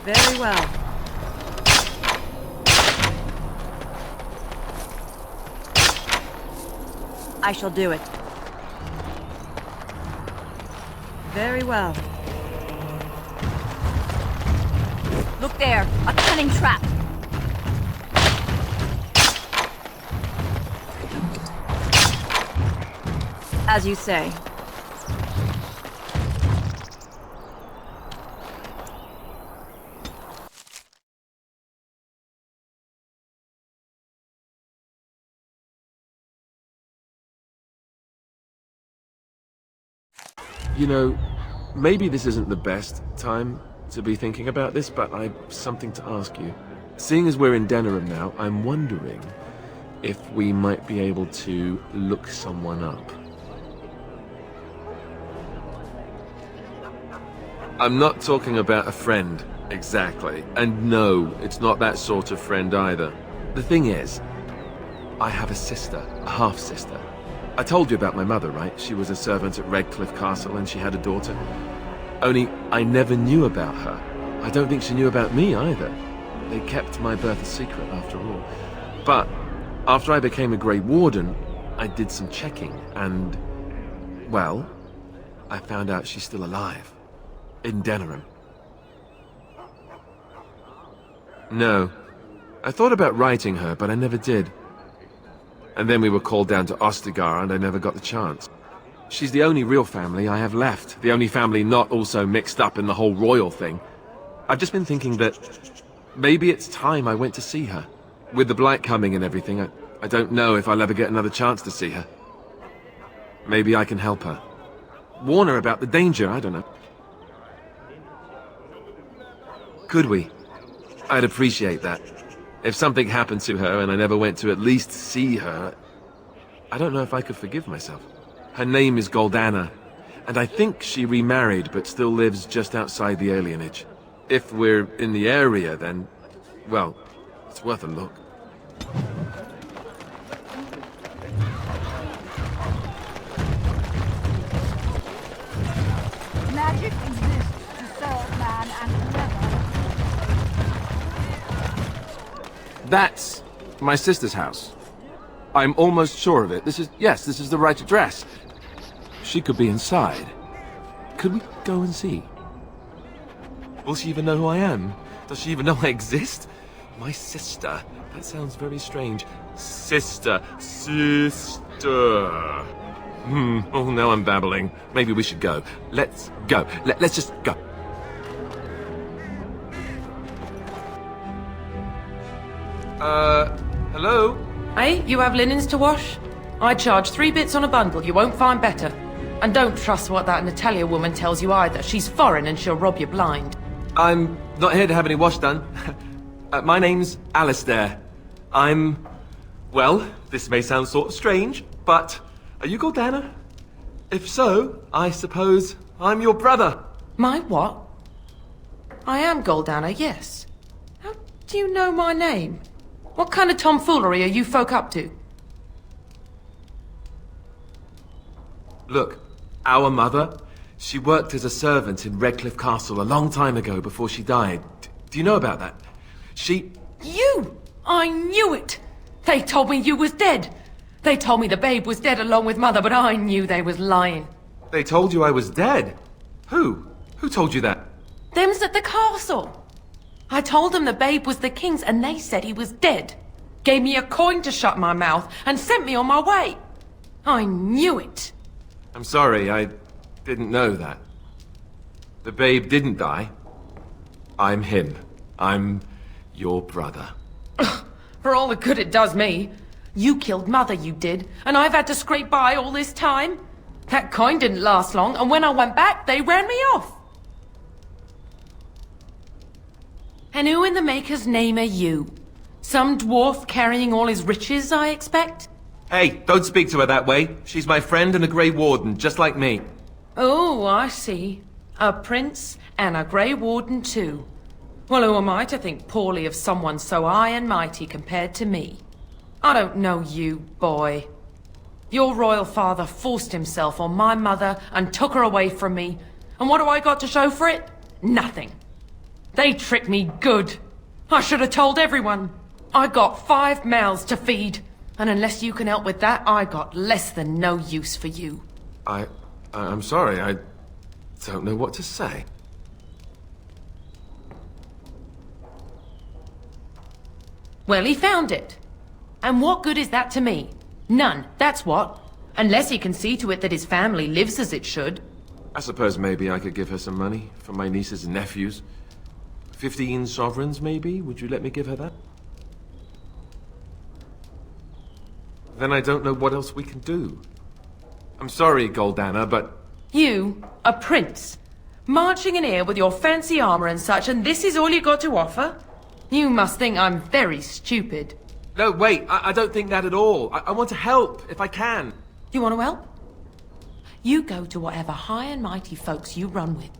Very well. I shall do it. Very well. Look there, a cunning trap. As you say. You know, maybe this isn't the best time to be thinking about this, but I've something to ask you. Seeing as we're in Denerim now, I'm wondering if we might be able to look someone up. I'm not talking about a friend, exactly. And no, it's not that sort of friend either. The thing is, I have a sister, a half-sister. I told you about my mother, right? She was a servant at Redcliffe Castle and she had a daughter. Only, I never knew about her. I don't think she knew about me either. They kept my birth a secret, after all. But, after I became a Grey Warden, I did some checking, and... well, I found out she's still alive. In Denerim. No. I thought about writing her, but I never did. And then we were called down to Ostagar, and I never got the chance. She's the only real family I have left. The only family not also mixed up in the whole royal thing. I've just been thinking that maybe it's time I went to see her. With the blight coming and everything, I don't know if I'll ever get another chance to see her. Maybe I can help her. Warn her about the danger, I don't know. Could we? I'd appreciate that. If something happened to her and I never went to at least see her, I don't know if I could forgive myself. Her name is Goldana, and I think she remarried but still lives just outside the alienage. If we're in the area, then, well, it's worth a look. Magic exists to serve man and another. That's my sister's house. I'm almost sure of it. This is the right address. She could be inside. Could we go and see? Will she even know who I am? Does she even know I exist? My sister. That sounds very strange. Sister. Oh, now I'm babbling. Maybe we should go. Let's go. Let's just go. Hello? Hey, you have linens to wash? I charge 3 bits on a bundle, you won't find better. And don't trust what that Natalia woman tells you either. She's foreign and she'll rob you blind. I'm not here to have any wash done. My name's Alistair. Well, this may sound sort of strange, but are you Goldana? If so, I suppose I'm your brother. My what? I am Goldana, yes. How do you know my name? What kind of tomfoolery are you folk up to? Look, our mother, she worked as a servant in Redcliffe Castle a long time ago before she died. Do you know about that? You! I knew it! They told me you was dead. They told me the babe was dead along with mother, but I knew they was lying. They told you I was dead? Who? Who told you that? Them's at the castle. I told them the babe was the king's and they said he was dead. Gave me a coin to shut my mouth and sent me on my way. I knew it. I'm sorry, I didn't know that. The babe didn't die. I'm him. I'm your brother. For all the good it does me. You killed mother, you did, and I've had to scrape by all this time. That coin didn't last long, and when I went back, they ran me off. And who in the Maker's name are you? Some dwarf carrying all his riches, I expect? Hey, don't speak to her that way. She's my friend and a Grey Warden, just like me. Oh, I see. A prince and a Grey Warden too. Well, who am I to think poorly of someone so high and mighty compared to me? I don't know you, boy. Your royal father forced himself on my mother and took her away from me. And what do I got to show for it? Nothing. They tricked me good. I should have told everyone. I got 5 mouths to feed. And unless you can help with that, I got less than no use for you. I'm sorry, I don't know what to say. Well, he found it. And what good is that to me? None, that's what. Unless he can see to it that his family lives as it should. I suppose maybe I could give her some money for my nieces and nephews. 15 sovereigns, maybe? Would you let me give her that? Then I don't know what else we can do. I'm sorry, Goldana, but... You, a prince, marching in here with your fancy armor and such, and this is all you got to offer? You must think I'm very stupid. No, wait, I don't think that at all. I want to help, if I can. You want to help? You go to whatever high and mighty folks you run with,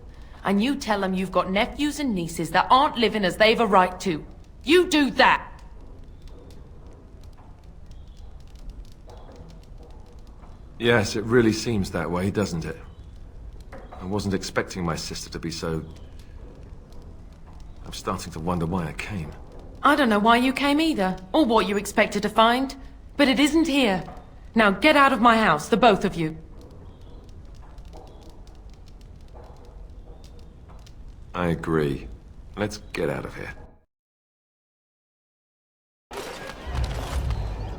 and you tell them you've got nephews and nieces that aren't living as they've a right to. You do that! Yes, it really seems that way, doesn't it? I wasn't expecting my sister to be so... I'm starting to wonder why I came. I don't know why you came either, or what you expected to find, but it isn't here. Now get out of my house, the both of you. I agree. Let's get out of here.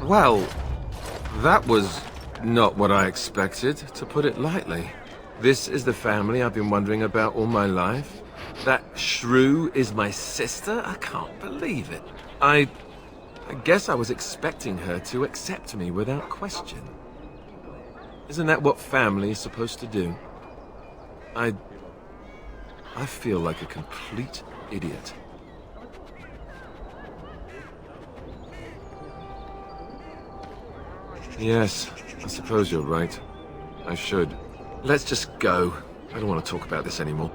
Well, that was not what I expected, to put it lightly. This is the family I've been wondering about all my life. That shrew is my sister? I can't believe it. I guess I was expecting her to accept me without question. Isn't that what family is supposed to do? I feel like a complete idiot. Yes, I suppose you're right. I should. Let's just go. I don't want to talk about this anymore.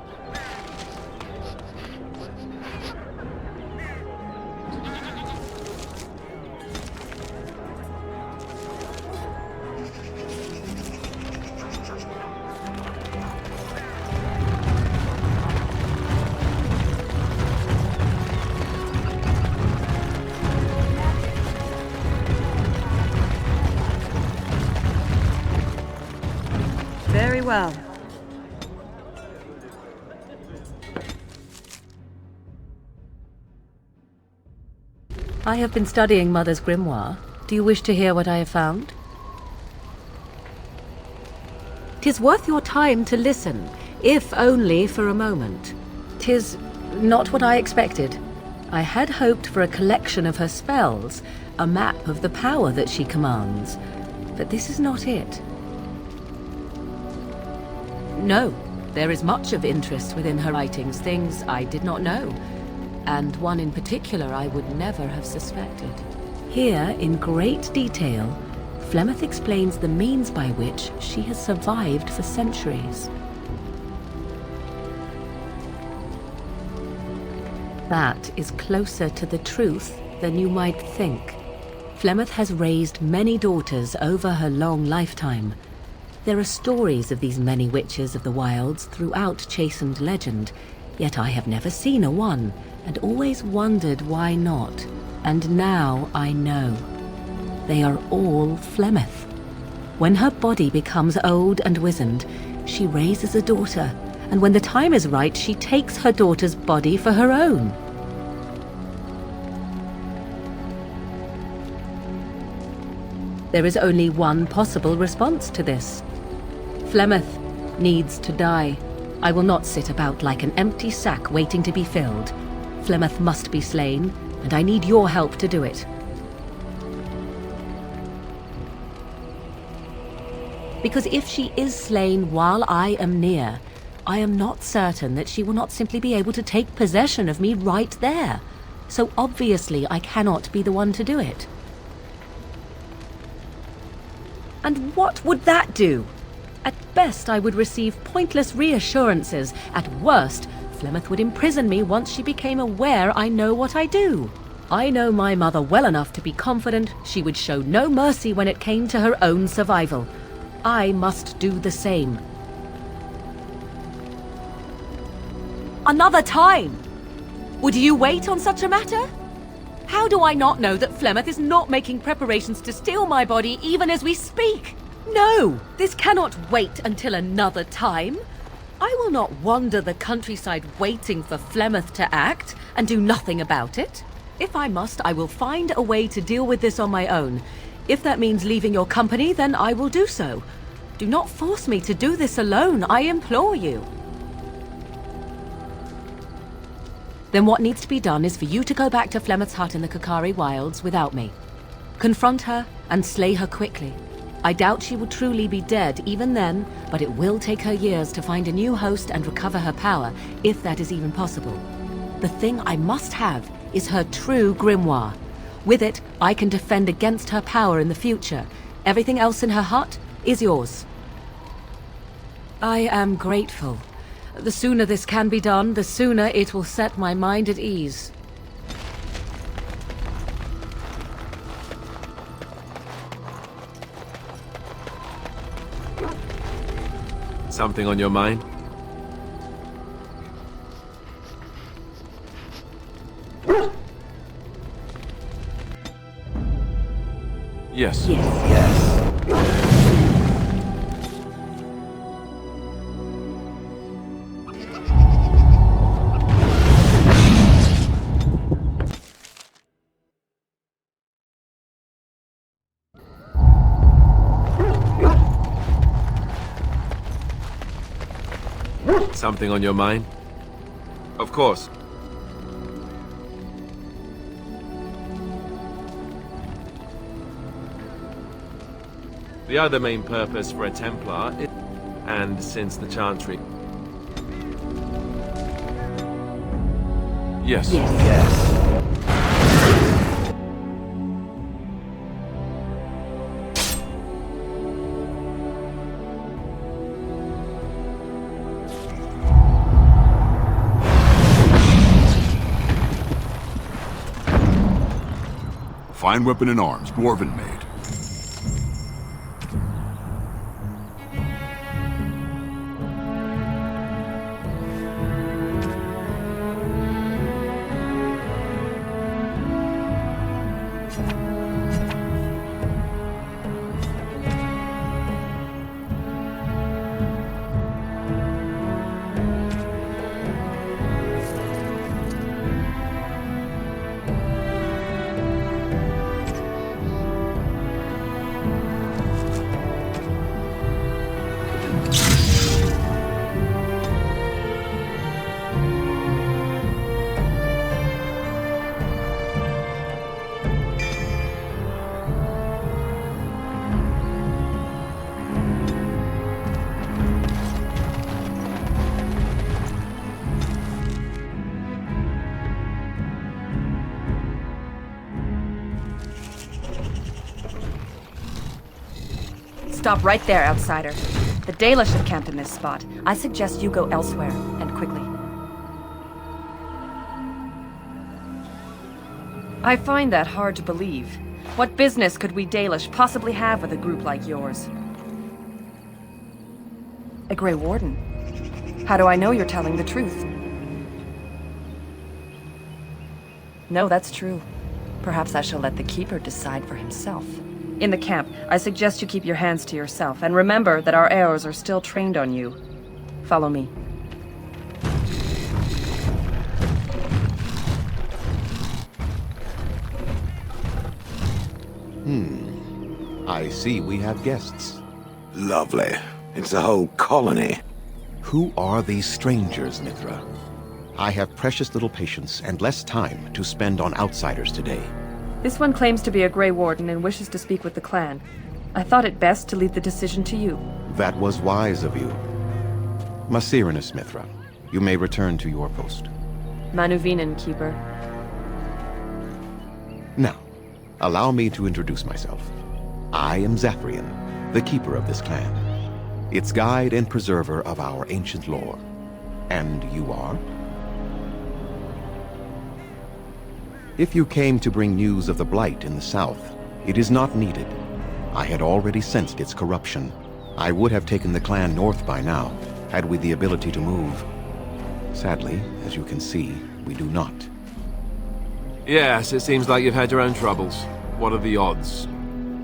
Very well. I have been studying Mother's grimoire. Do you wish to hear what I have found? 'Tis worth your time to listen, if only for a moment. 'Tis not what I expected. I had hoped for a collection of her spells, a map of the power that she commands, but this is not it. No, there is much of interest within her writings, things I did not know, and one in particular I would never have suspected. Here, in great detail, Flemeth explains the means by which she has survived for centuries. That is closer to the truth than you might think. Flemeth has raised many daughters over her long lifetime. There are stories of these many witches of the wilds throughout chastened legend, yet I have never seen a one, and always wondered why not. And now I know. They are all Flemeth. When her body becomes old and wizened, she raises a daughter, and when the time is right, she takes her daughter's body for her own. There is only one possible response to this. Flemeth needs to die. I will not sit about like an empty sack waiting to be filled. Flemeth must be slain, and I need your help to do it. Because if she is slain while I am near, I am not certain that she will not simply be able to take possession of me right there. So obviously I cannot be the one to do it. And what would that do? At best, I would receive pointless reassurances. At worst, Flemeth would imprison me once she became aware I know what I do. I know my mother well enough to be confident she would show no mercy when it came to her own survival. I must do the same. Another time! Would you wait on such a matter? How do I not know that Flemeth is not making preparations to steal my body even as we speak? No, this cannot wait until another time. I will not wander the countryside waiting for Flemeth to act and do nothing about it. If I must, I will find a way to deal with this on my own. If that means leaving your company, then I will do so. Do not force me to do this alone, I implore you. Then what needs to be done is for you to go back to Flemeth's hut in the Kakari Wilds without me. Confront her and slay her quickly. I doubt she will truly be dead even then, but it will take her years to find a new host and recover her power, if that is even possible. The thing I must have is her true grimoire. With it, I can defend against her power in the future. Everything else in her hut is yours. I am grateful. The sooner this can be done, the sooner it will set my mind at ease. Something on your mind? Yes. Something on your mind? Of course. The other main purpose for a Templar is... And since the Chantry... Yes. Fine weapon and arms, Dwarven made. Stop right there, outsider. The Dalish have camped in this spot. I suggest you go elsewhere, and quickly. I find that hard to believe. What business could we Dalish possibly have with a group like yours? A Grey Warden? How do I know you're telling the truth? No, that's true. Perhaps I shall let the Keeper decide for himself. In the camp, I suggest you keep your hands to yourself, and remember that our arrows are still trained on you. Follow me. I see we have guests. Lovely. It's a whole colony. Who are these strangers, Mithra? I have precious little patience and less time to spend on outsiders today. This one claims to be a Grey Warden and wishes to speak with the clan. I thought it best to leave the decision to you. That was wise of you. Masirinus, Mithra, you may return to your post. Manuvinen, Keeper. Now, allow me to introduce myself. I am Zathrian, the keeper of this clan, its guide and preserver of our ancient lore. And you are? If you came to bring news of the Blight in the south, it is not needed. I had already sensed its corruption. I would have taken the clan north by now, had we the ability to move. Sadly, as you can see, we do not. Yes, it seems like you've had your own troubles. What are the odds?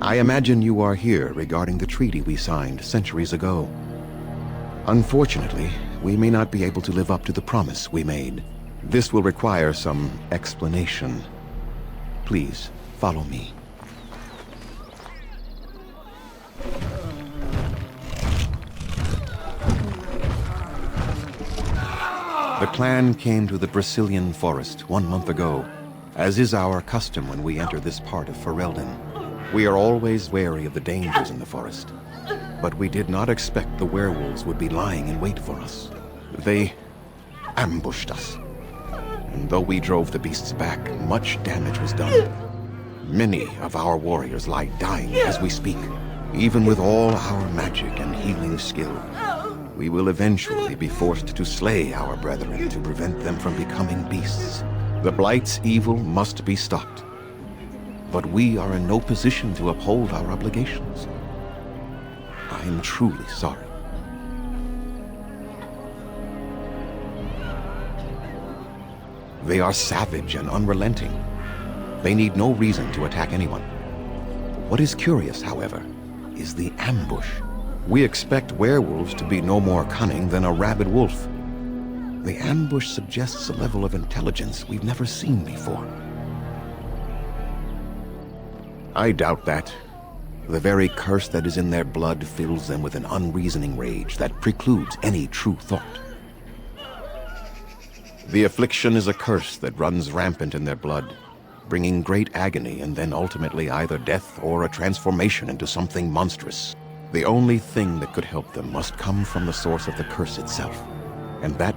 I imagine you are here regarding the treaty we signed centuries ago. Unfortunately, we may not be able to live up to the promise we made. This will require some explanation. Please, follow me. The clan came to the Brecilian forest 1 month ago, as is our custom when we enter this part of Ferelden. We are always wary of the dangers in the forest, but we did not expect the werewolves would be lying in wait for us. They ambushed us, and though we drove the beasts back, much damage was done. Many of our warriors lie dying as we speak. Even with all our magic and healing skill, we will eventually be forced to slay our brethren to prevent them from becoming beasts. The Blight's evil must be stopped, but we are in no position to uphold our obligations. I am truly sorry. They are savage and unrelenting. They need no reason to attack anyone. What is curious, however, is the ambush. We expect werewolves to be no more cunning than a rabid wolf. The ambush suggests a level of intelligence we've never seen before. I doubt that. The very curse that is in their blood fills them with an unreasoning rage that precludes any true thought. The affliction is a curse that runs rampant in their blood, bringing great agony and then ultimately either death or a transformation into something monstrous. The only thing that could help them must come from the source of the curse itself, and that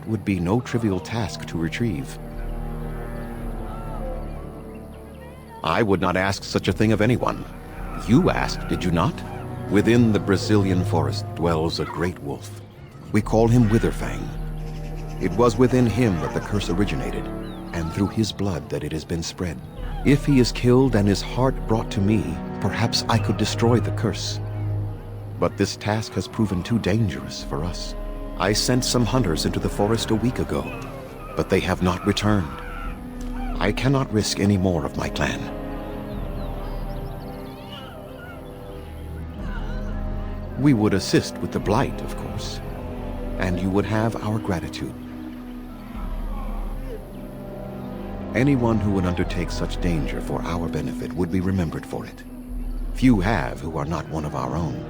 would be no trivial task to retrieve. I would not ask such a thing of anyone. You asked, did you not? Within the Brecilian forest dwells a great wolf. We call him Witherfang. It was within him that the curse originated, and through his blood that it has been spread. If he is killed and his heart brought to me, perhaps I could destroy the curse. But this task has proven too dangerous for us. I sent some hunters into the forest a week ago, but they have not returned. I cannot risk any more of my clan. We would assist with the Blight, of course, and you would have our gratitude. Anyone who would undertake such danger for our benefit would be remembered for it. Few have who are not one of our own.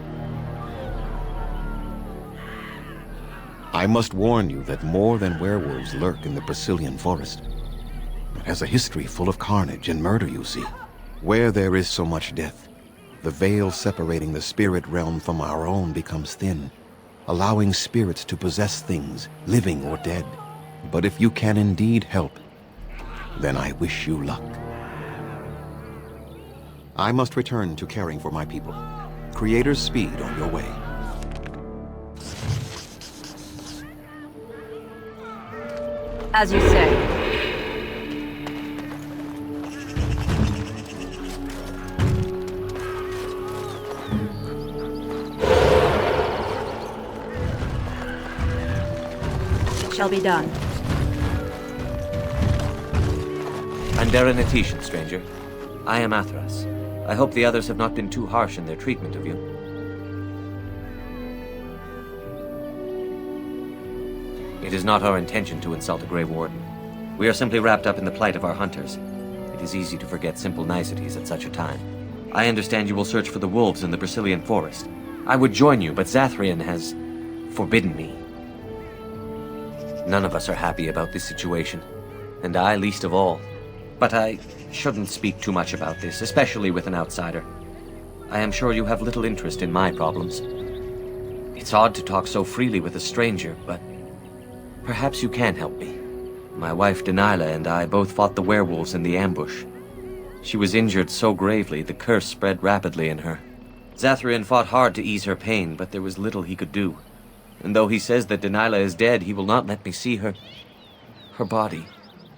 I must warn you that more than werewolves lurk in the Brecilian forest. It has a history full of carnage and murder, you see. Where there is so much death, the veil separating the spirit realm from our own becomes thin, allowing spirits to possess things, living or dead. But if you can indeed help, then I wish you luck. I must return to caring for my people. Creator's speed on your way. As you say. It shall be done. I'm Darren Etetian, stranger. I am Athras. I hope the others have not been too harsh in their treatment of you. It is not our intention to insult a Grey Warden. We are simply wrapped up in the plight of our hunters. It is easy to forget simple niceties at such a time. I understand you will search for the wolves in the Brecilian forest. I would join you, but Zathrian has forbidden me. None of us are happy about this situation, and I least of all. But I shouldn't speak too much about this, especially with an outsider. I am sure you have little interest in my problems. It's odd to talk so freely with a stranger, but perhaps you can help me. My wife Denilah and I both fought the werewolves in the ambush. She was injured so gravely, the curse spread rapidly in her. Zathrian fought hard to ease her pain, but there was little he could do. And though he says that Denilah is dead, he will not let me see her body.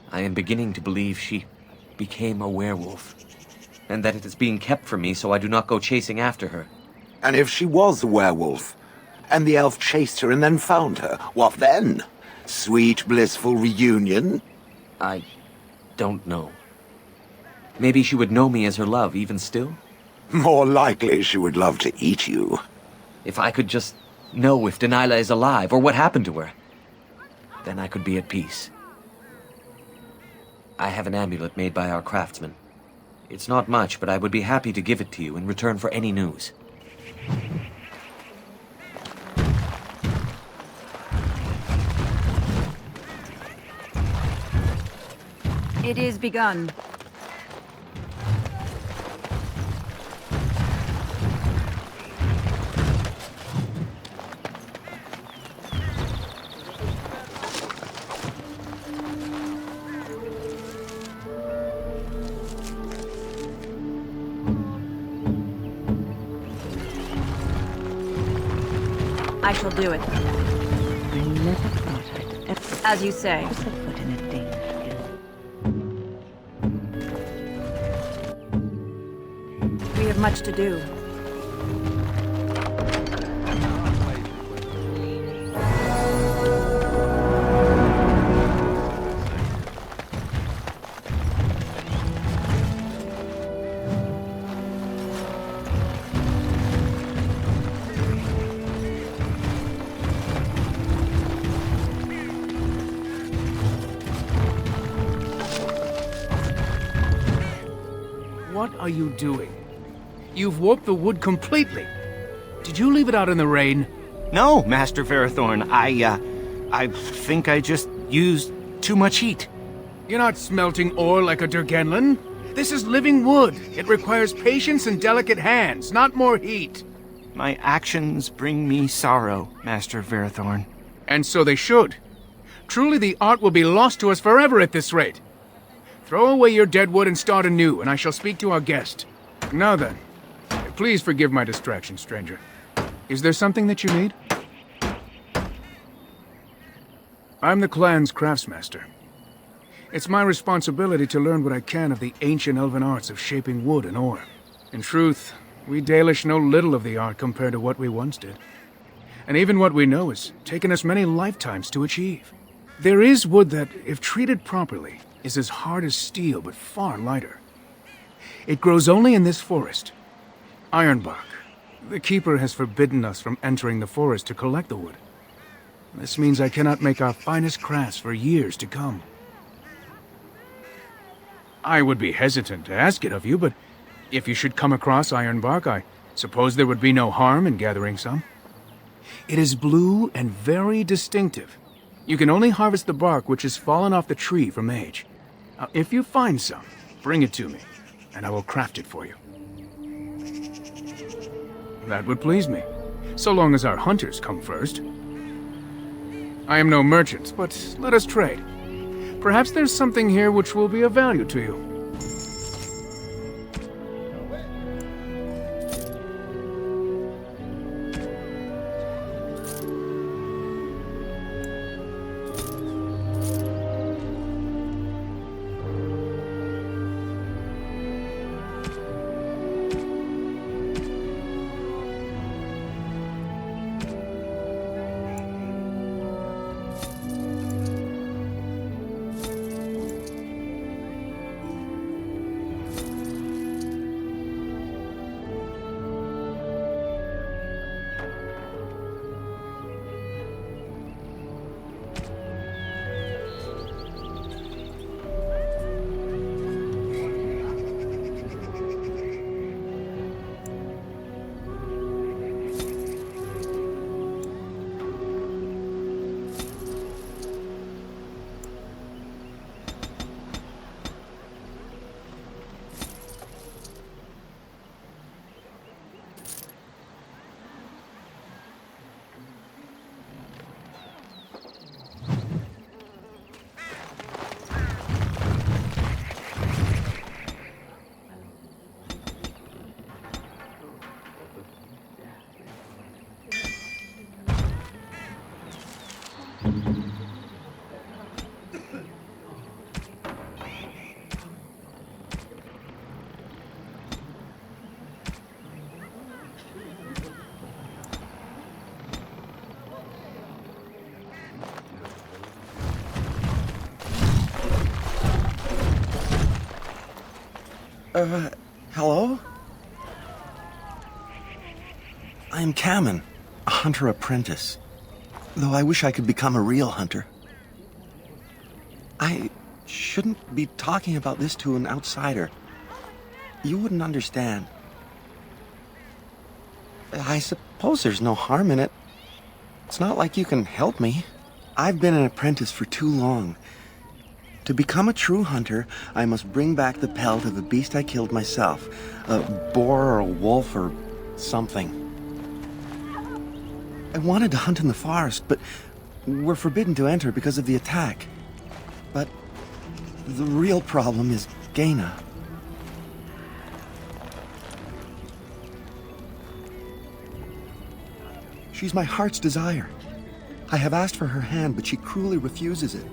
I am beginning to believe she became a werewolf, and that it is being kept from me so I do not go chasing after her. And if she was a werewolf, and the elf chased her and then found her. What then? Sweet, blissful reunion? I don't know. Maybe she would know me as her love, even still? More likely she would love to eat you. If I could just know if Delilah is alive, or what happened to her, then I could be at peace. I have an amulet made by our craftsman. It's not much, but I would be happy to give it to you in return for any news. It is begun. I shall do it. I never thought I'd ever As you say. set foot in a Dane skin. We have much to do. What are you doing? You've warped the wood completely. Did you leave it out in the rain? No, Master Ferrothorn. I think I just used too much heat. You're not smelting ore like a Durgenlin. This is living wood. It requires patience and delicate hands, not more heat. My actions bring me sorrow, Master Ferrothorn. And so they should. Truly the art will be lost to us forever at this rate. Throw away your dead wood and start anew, and I shall speak to our guest. Now then, please forgive my distraction, stranger. Is there something that you need? I'm the clan's craftsmaster. It's my responsibility to learn what I can of the ancient elven arts of shaping wood and ore. In truth, we Dalish know little of the art compared to what we once did. And even what we know has taken us many lifetimes to achieve. There is wood that, if treated properly, is as hard as steel but far lighter. It grows only in this forest. Ironbark. The Keeper has forbidden us from entering the forest to collect the wood. This means I cannot make our finest crafts for years to come. I would be hesitant to ask it of you, but if you should come across ironbark, I suppose there would be no harm in gathering some. It is blue and very distinctive. You can only harvest the bark which has fallen off the tree from age. Now, if you find some, bring it to me, and I will craft it for you. That would please me, so long as our hunters come first. I am no merchant, but let us trade. Perhaps there's something here which will be of value to you. Hello? I am Kamen, a hunter apprentice. Though I wish I could become a real hunter. I shouldn't be talking about this to an outsider. You wouldn't understand. I suppose there's no harm in it. It's not like you can help me. I've been an apprentice for too long. To become a true hunter, I must bring back the pelt of a beast I killed myself. A boar or a wolf or something. I wanted to hunt in the forest, but we're forbidden to enter because of the attack. But the real problem is Gaina. She's my heart's desire. I have asked for her hand, but she cruelly refuses it.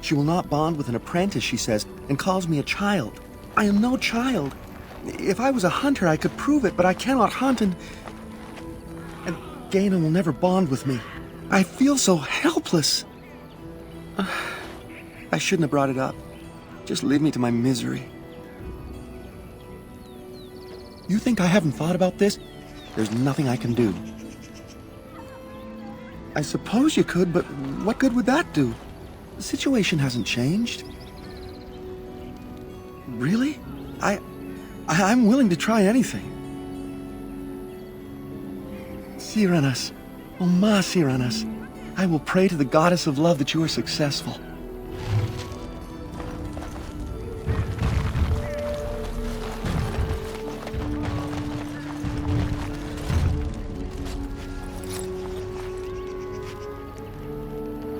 She will not bond with an apprentice, she says, and calls me a child. I am no child. If I was a hunter, I could prove it, but I cannot hunt, and Gaina will never bond with me. I feel so helpless. I shouldn't have brought it up. Just leave me to my misery. You think I haven't thought about this? There's nothing I can do. I suppose you could, but what good would that do? The situation hasn't changed. Really? I'm willing to try anything. Siranas, oh ma Siranas, I will pray to the goddess of love that you are successful.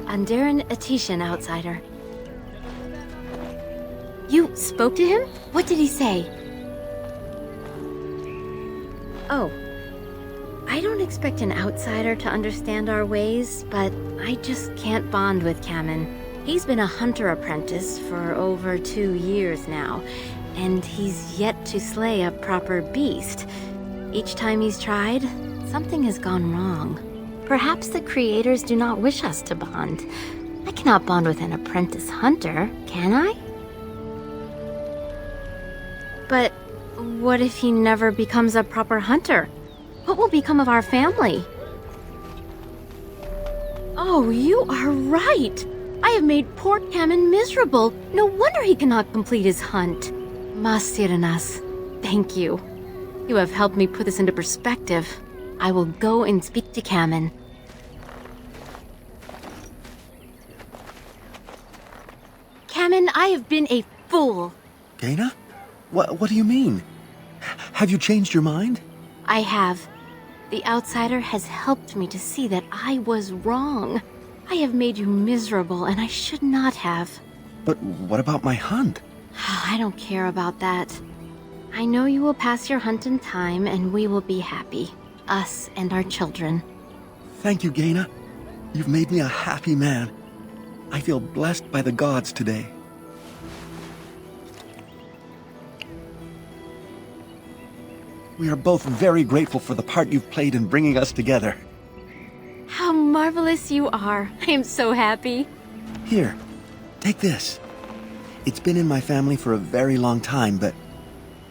Andaran Atishan, outsider. You spoke to him? What did he say? Oh. I don't expect an outsider to understand our ways, but I just can't bond with Kamen. He's been a hunter apprentice for over 2 years now, and he's yet to slay a proper beast. Each time he's tried, something has gone wrong. Perhaps the creators do not wish us to bond. I cannot bond with an apprentice hunter, can I? But what if he never becomes a proper hunter? What will become of our family? Oh, you are right! I have made poor Kamen miserable. No wonder he cannot complete his hunt. Masiranas, thank you. You have helped me put this into perspective. I will go and speak to Kamen. Kamen, I have been a fool. Gaina? What do you mean? Have you changed your mind? I have. The outsider has helped me to see that I was wrong. I have made you miserable, and I should not have. But what about my hunt? I don't care about that. I know you will pass your hunt in time, and we will be happy. Us and our children. Thank you, Gaina. You've made me a happy man. I feel blessed by the gods today. We are both very grateful for the part you've played in bringing us together. How marvelous you are. I am so happy. Here, take this. It's been in my family for a very long time, but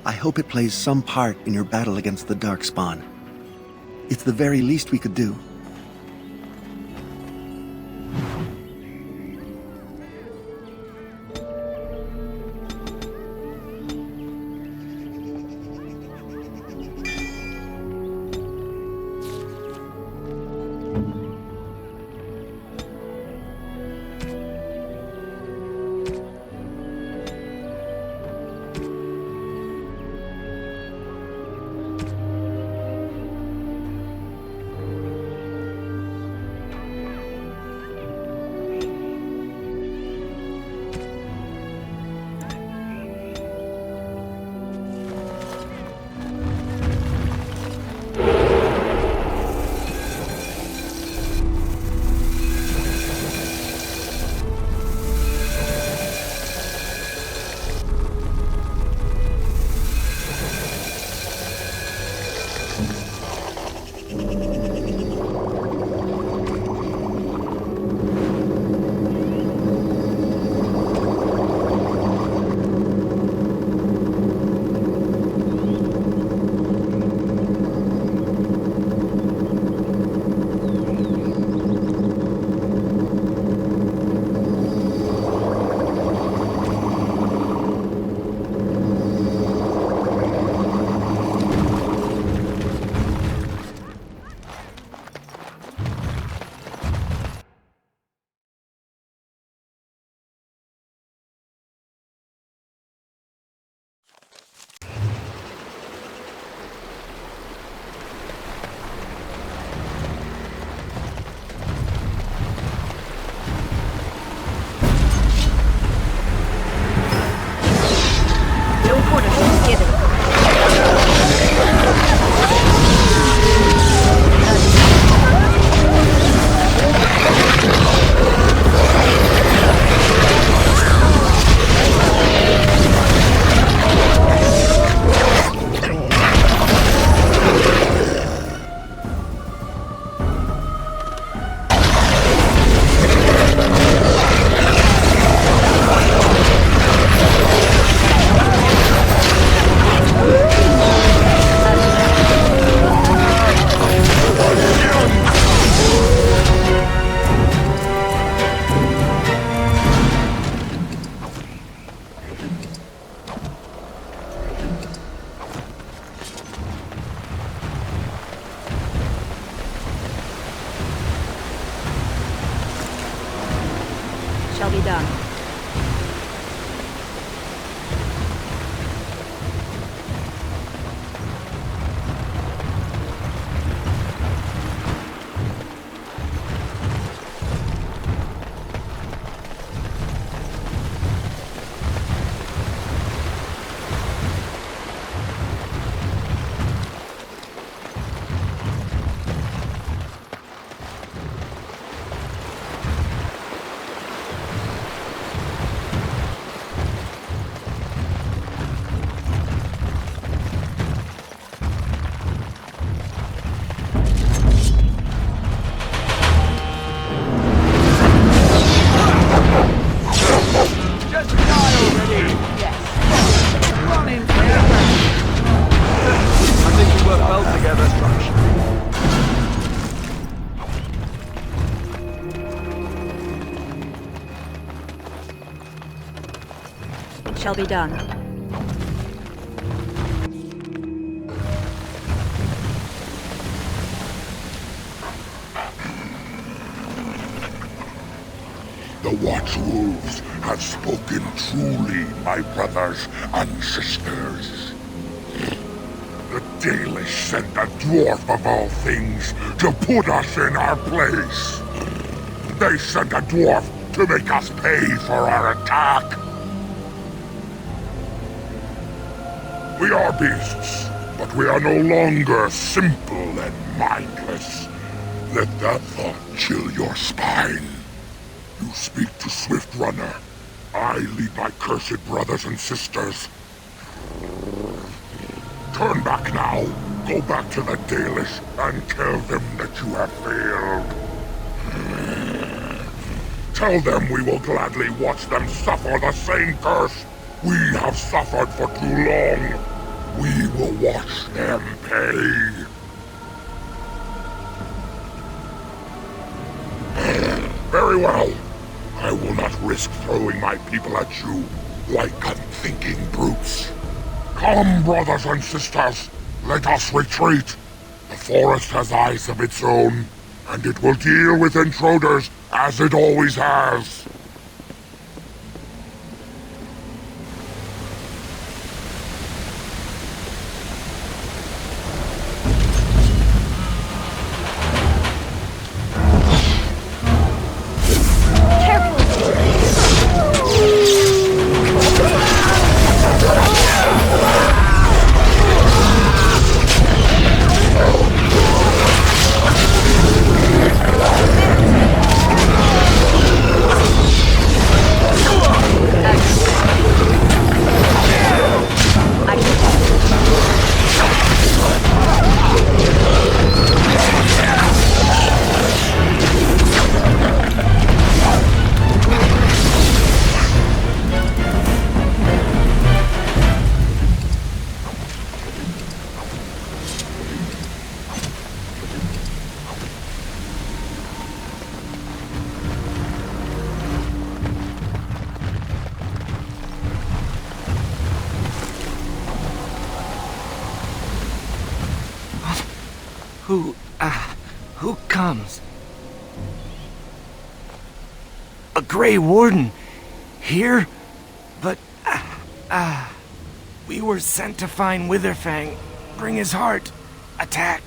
I hope it plays some part in your battle against the Darkspawn. It's the very least we could do. shall be done. The Watchwolves have spoken truly, my brothers and sisters. The Dalish sent a dwarf of all things to put us in our place. They sent a dwarf to make us pay for our attack. We are beasts, but we are no longer simple and mindless. Let that thought chill your spine. You speak to Swift Runner. I lead my cursed brothers and sisters. Turn back now. Go back to the Dalish and tell them that you have failed. Tell them we will gladly watch them suffer the same curse we have suffered for too long. We will watch them pay. Very well. I will not risk throwing my people at you like unthinking brutes. Come, brothers and sisters, let us retreat. The forest has eyes of its own, and it will deal with intruders as it always has. Who comes? A Grey Warden? Here? But, we were sent to find Witherfang, bring his heart, attacked.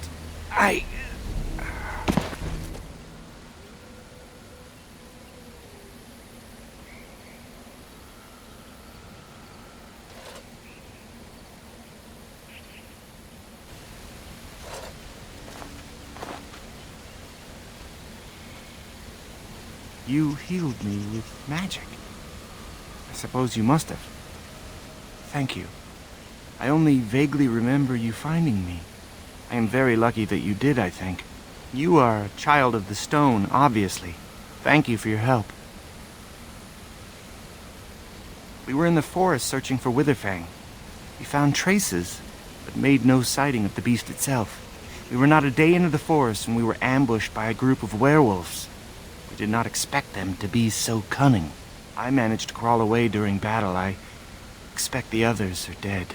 You healed me with magic. I suppose you must have. Thank you. I only vaguely remember you finding me. I am very lucky that you did, I think. You are a child of the stone, obviously. Thank you for your help. We were in the forest searching for Witherfang. We found traces, but made no sighting of the beast itself. We were not a day into the forest when we were ambushed by a group of werewolves. We did not expect them to be so cunning. I managed to crawl away during battle. I expect the others are dead.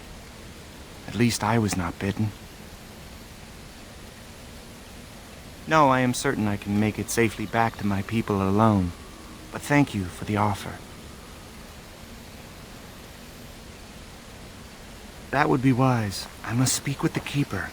At least I was not bitten. No, I am certain I can make it safely back to my people alone. But thank you for the offer. That would be wise. I must speak with the Keeper.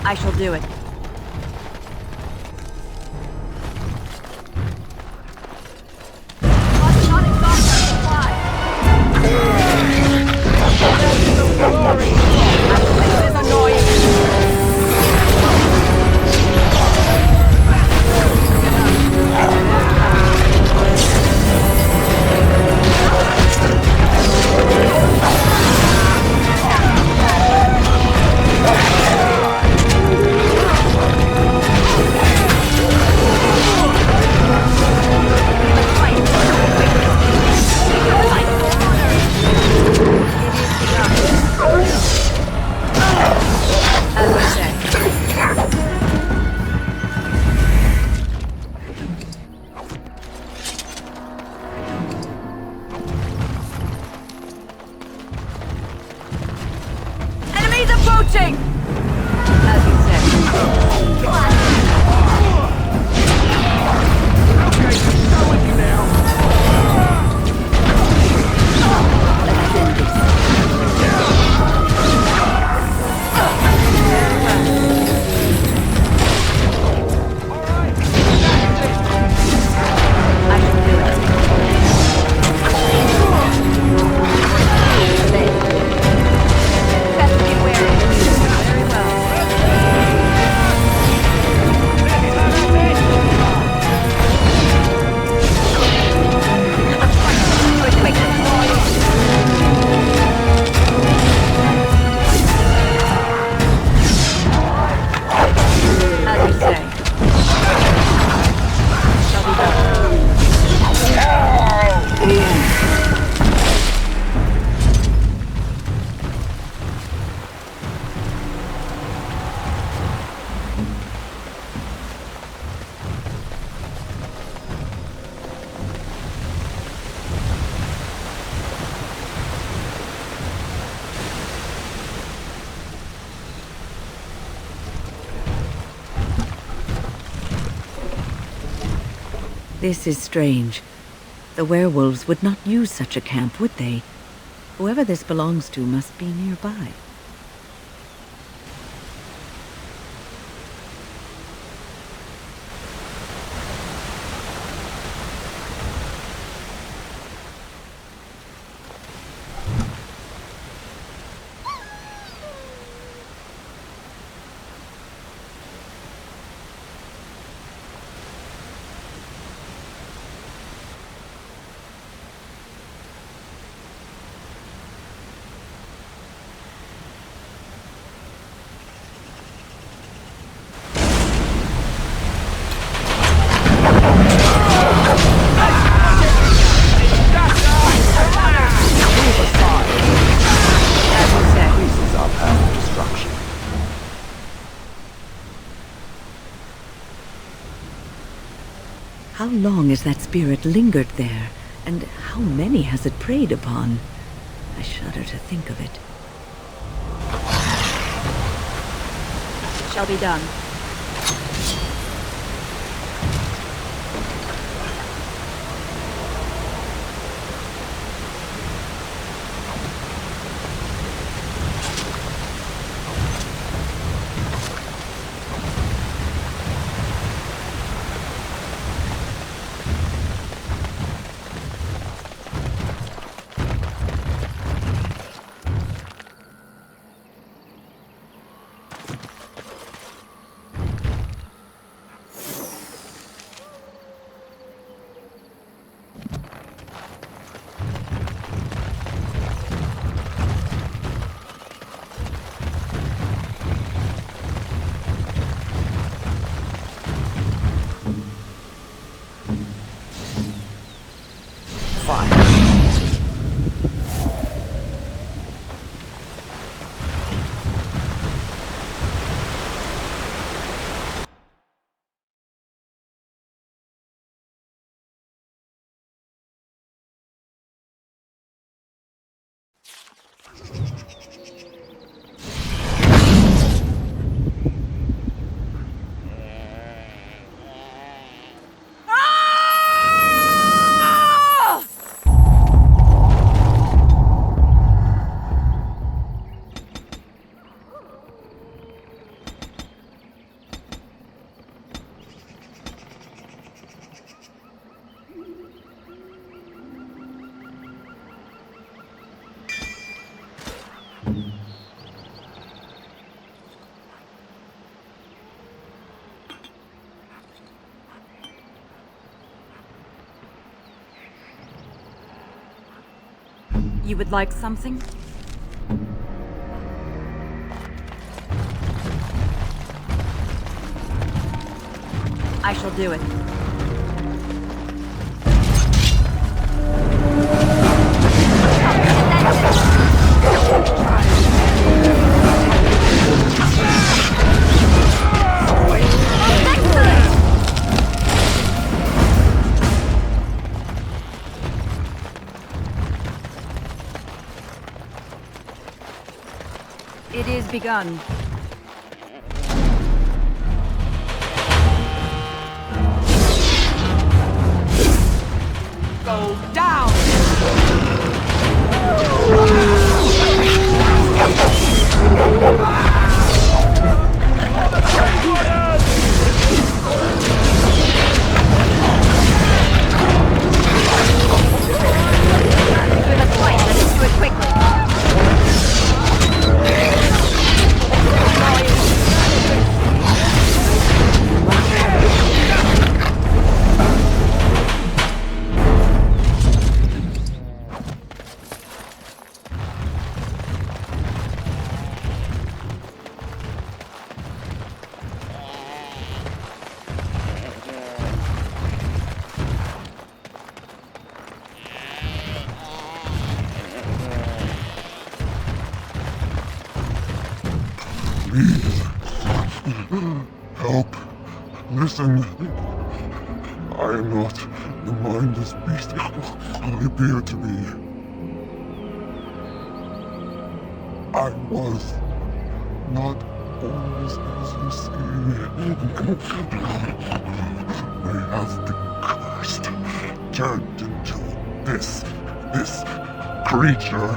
I shall do it. Enemies approaching! As you say. This is strange. The werewolves would not use such a camp, would they? Whoever this belongs to must be nearby. How long has that spirit lingered there, and how many has it preyed upon? I shudder to think of it. Shall be done. You would like something? I shall do it. It is begun. Go down! Let's fight. Let's do it quickly. Please. Help. Listen. I am not the mindless beast I appear to be. I was not always as you see. I have been cursed, turned into this creature.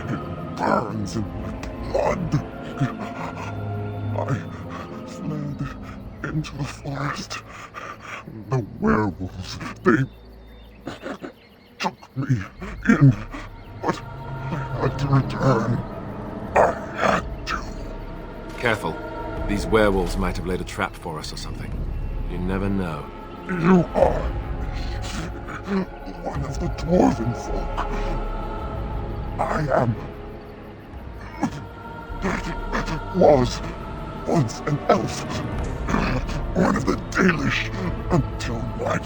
It burns in my blood. I fled into the forest. The werewolves, they took me in, but I had to return. I had to. Careful. These werewolves might have laid a trap for us or something. You never know. You are one of the dwarven folk. I am. Was once an elf. One of the Dalish until my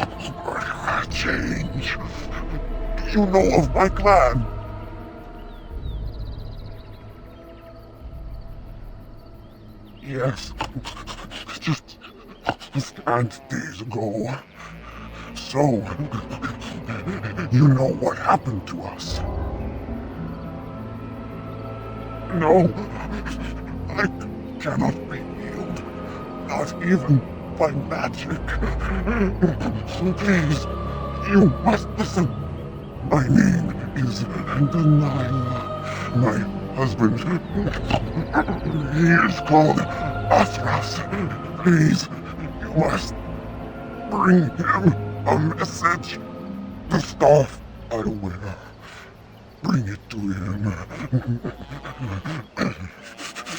change. Do you know of my clan? Yes. Just scant days ago. So, you know what happened to us? No, I cannot be healed. Not even by magic. Please, you must listen. My name is Delilah. My husband, he is called Athras. Please, you must bring him a message. The staff I wear. Bring it to him.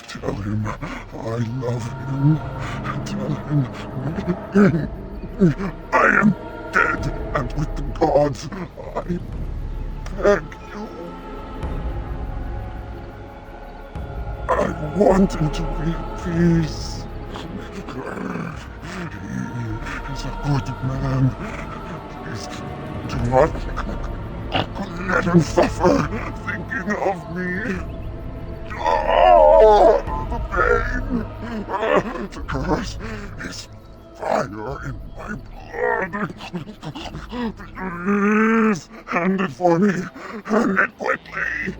Tell him I love him. Tell him I am dead and with the gods. I beg you. I want him to be at peace. He is a good man. Please do not let him suffer thinking of me. Oh, the pain. The curse is fire in my blood. Please, hand it for me. Hand it quickly.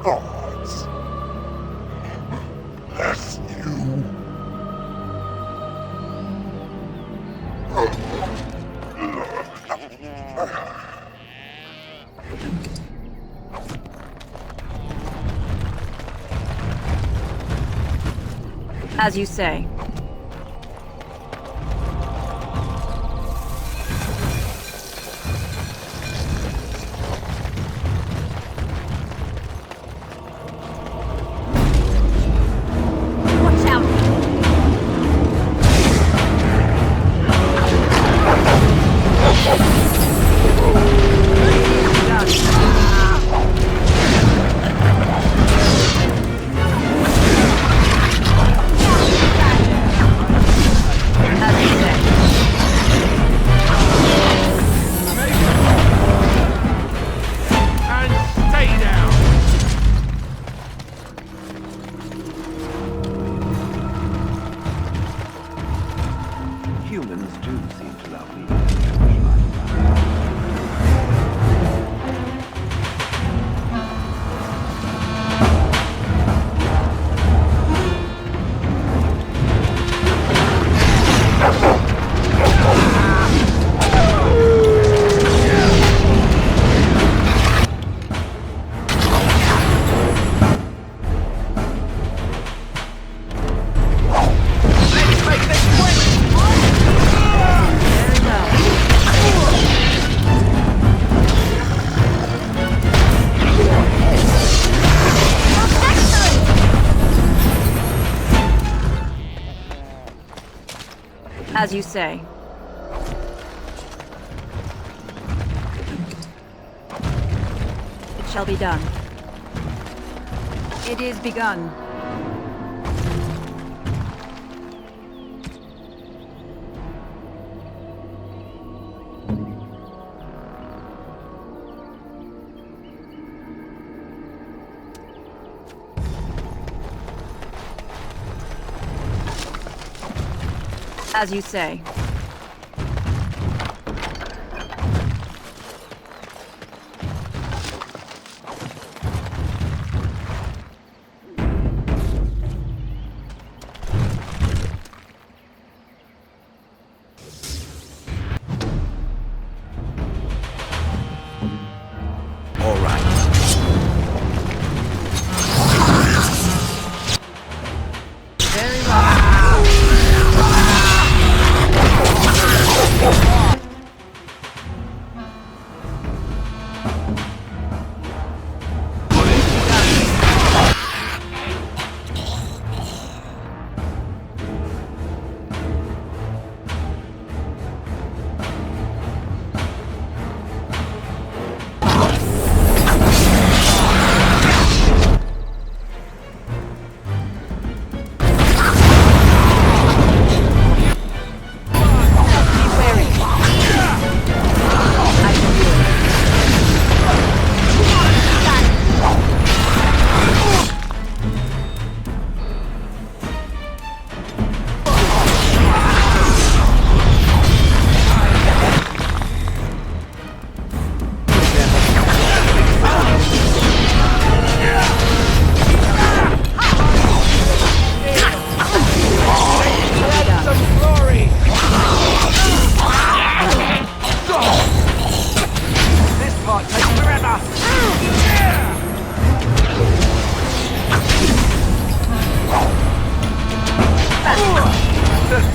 Gods, bless you. As you say. As you say. It shall be done. It is begun. As you say.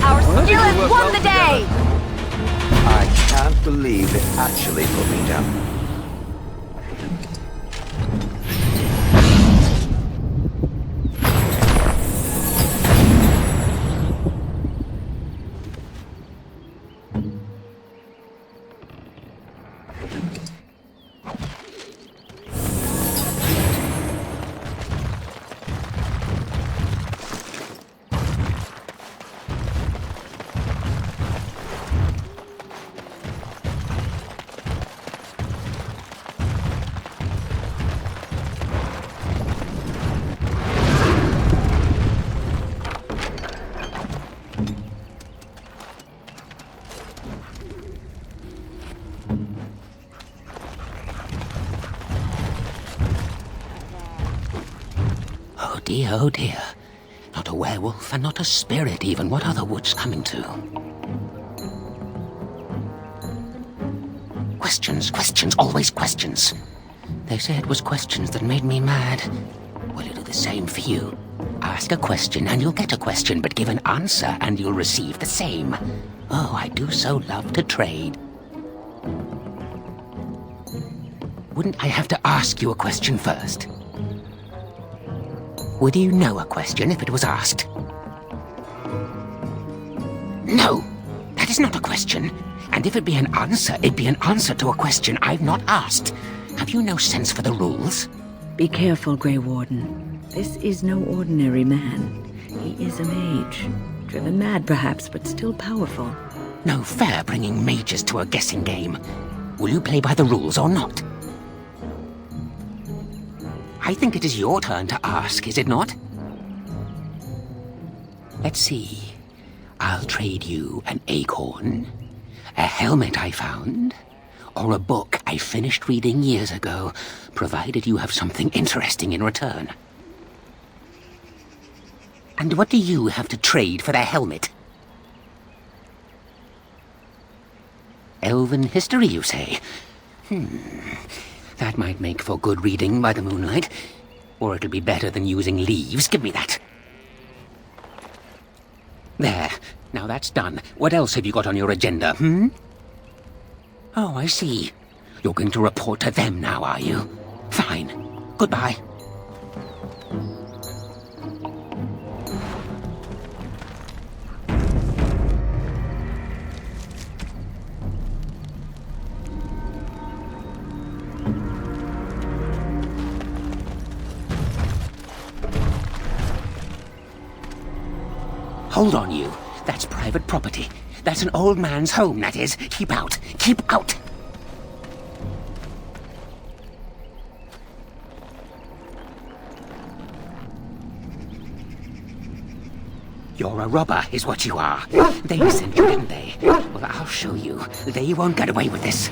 Our skillets won the day! I can't believe it actually put me down. Oh dear. Not a werewolf and not a spirit even. What are the woods coming to? Questions, questions, always questions. They say it was questions that made me mad. Well, it'll do the same for you. Ask a question and you'll get a question, but give an answer and you'll receive the same. Oh, I do so love to trade. Wouldn't I have to ask you a question first? Would you know a question if it was asked? No, that is not a question. And if it be an answer, it'd be an answer to a question I've not asked. Have you no sense for the rules? Be careful, Grey Warden. This is no ordinary man. He is a mage. Driven mad, perhaps, but still powerful. No fair bringing mages to a guessing game. Will you play by the rules or not? I think it is your turn to ask, is it not? Let's see. I'll trade you an acorn, a helmet I found, or a book I finished reading years ago, provided you have something interesting in return. And what do you have to trade for the helmet? Elven history, you say? That might make for good reading by the moonlight. Or it'll be better than using leaves. Give me that. There. Now that's done. What else have you got on your agenda, Oh, I see. You're going to report to them now, are you? Fine. Goodbye. Hold on, you. That's private property. That's an old man's home, that is. Keep out. Keep out! You're a robber, is what you are. They sent you, didn't they? Well, I'll show you. They won't get away with this.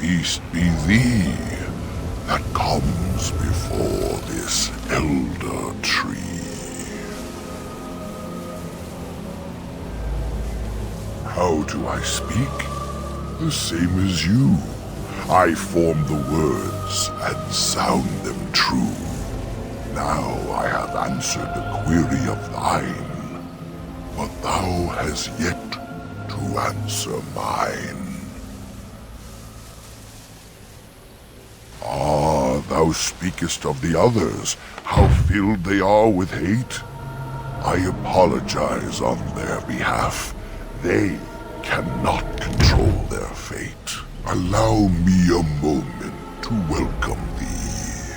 Peace be thee that comes before this elder tree. How do I speak? The same as you. I form the words and sound them true. Now I have answered a query of thine, but thou hast yet to answer mine. Ah, thou speakest of the others, how filled they are with hate. I apologize on their behalf. They cannot control their fate. Allow me a moment to welcome thee.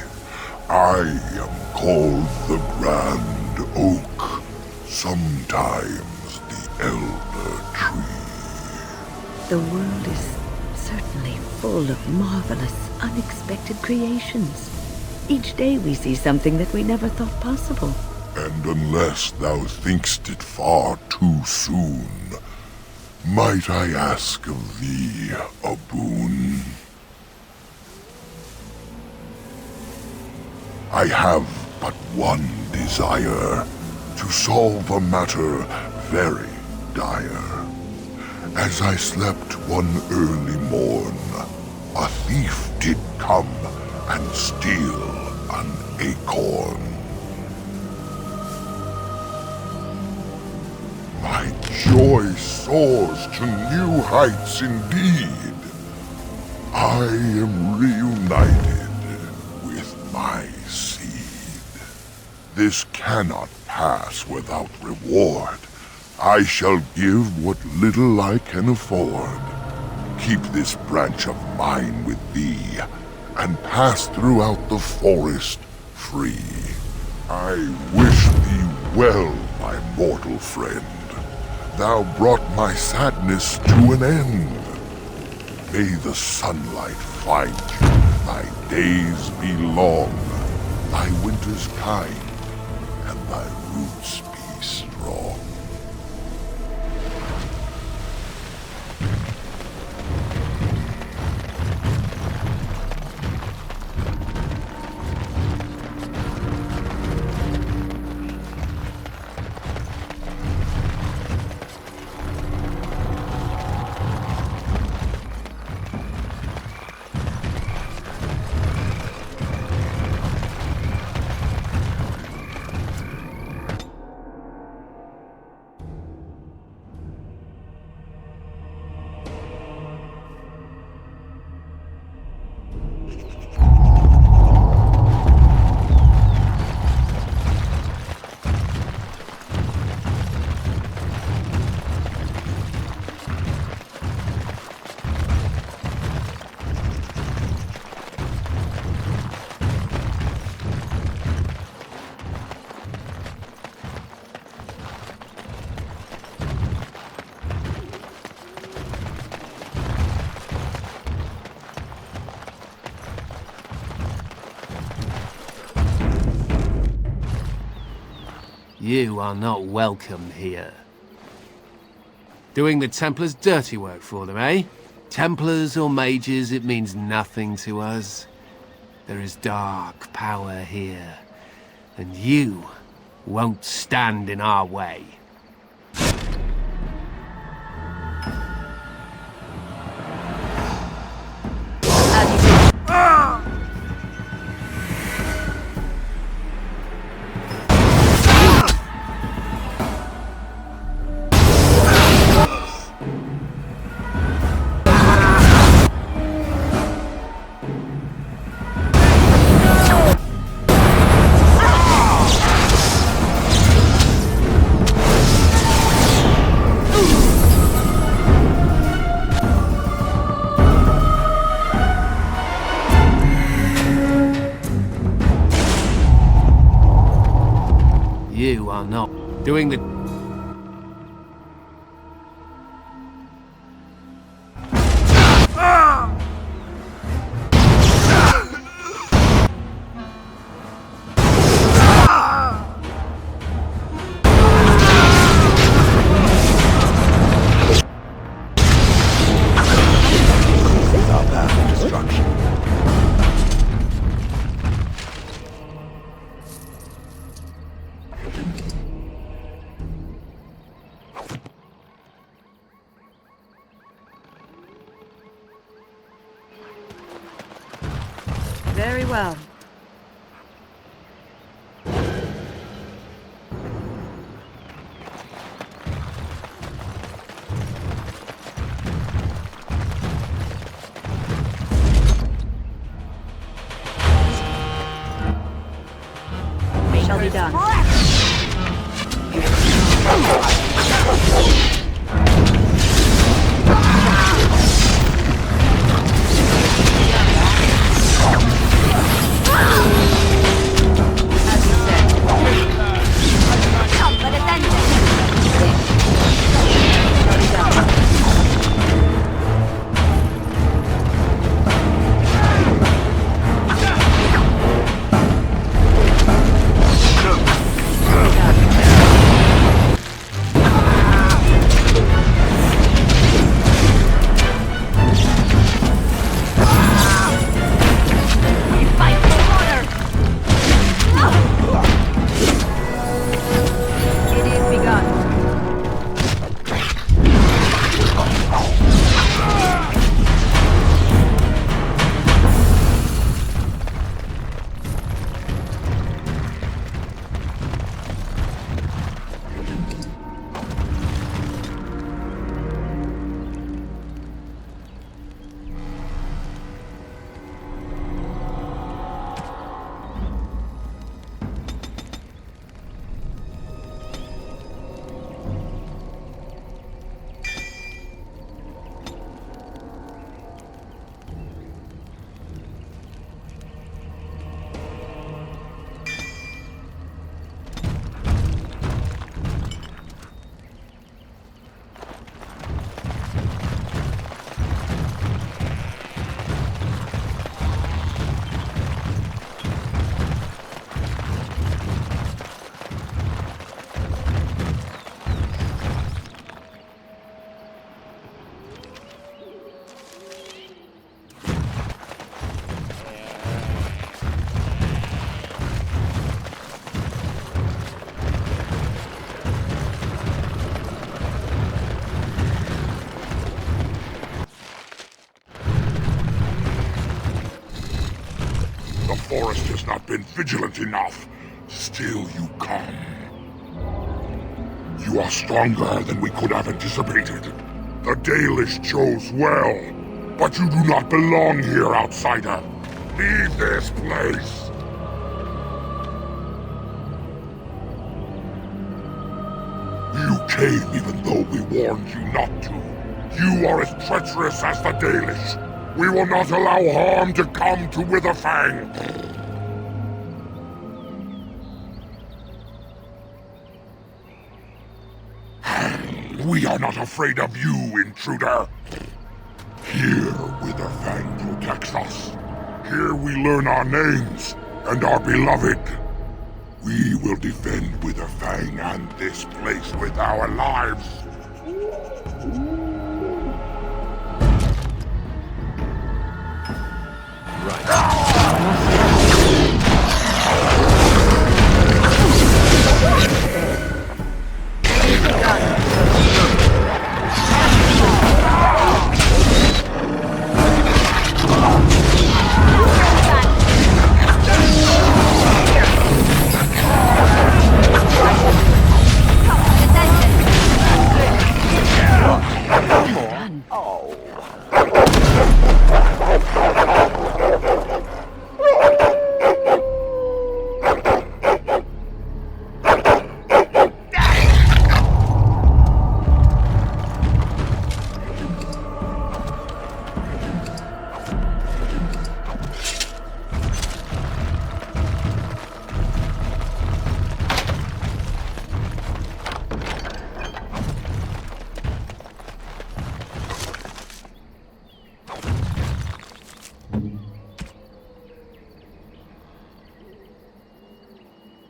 I am called the Grand Oak, sometimes the Elder Tree. The world is certainly full of marvelous, unexpected creations. Each day we see something that we never thought possible. And unless thou thinkst it far too soon, might I ask of thee a boon? I have but one desire, to solve a matter very dire. As I slept one early morn, a thief did come and steal an acorn. My joy soars to new heights indeed. I am reunited with my seed. This cannot pass without reward. I shall give what little I can afford. Keep this branch of mine with thee, and pass throughout the forest free. I wish thee well, my mortal friend. Thou brought my sadness to an end. May the sunlight find you, thy days be long, thy winters kind, and thy roots be strong. You are not welcome here. Doing the Templars' dirty work for them, eh? Templars or mages, it means nothing to us. There is dark power here, and you won't stand in our way. You are not doing the... Our path to well. Shall be done. The forest has not been vigilant enough. Still you come. You are stronger than we could have anticipated. The Dalish chose well, but you do not belong here, outsider. Leave this place. You came even though we warned you not to. You are as treacherous as the Dalish. We will not allow harm to come to Witherfang. We are not afraid of you, intruder. Here, Witherfang protects us. Here we learn our names and are beloved. We will defend Witherfang and this place with our lives.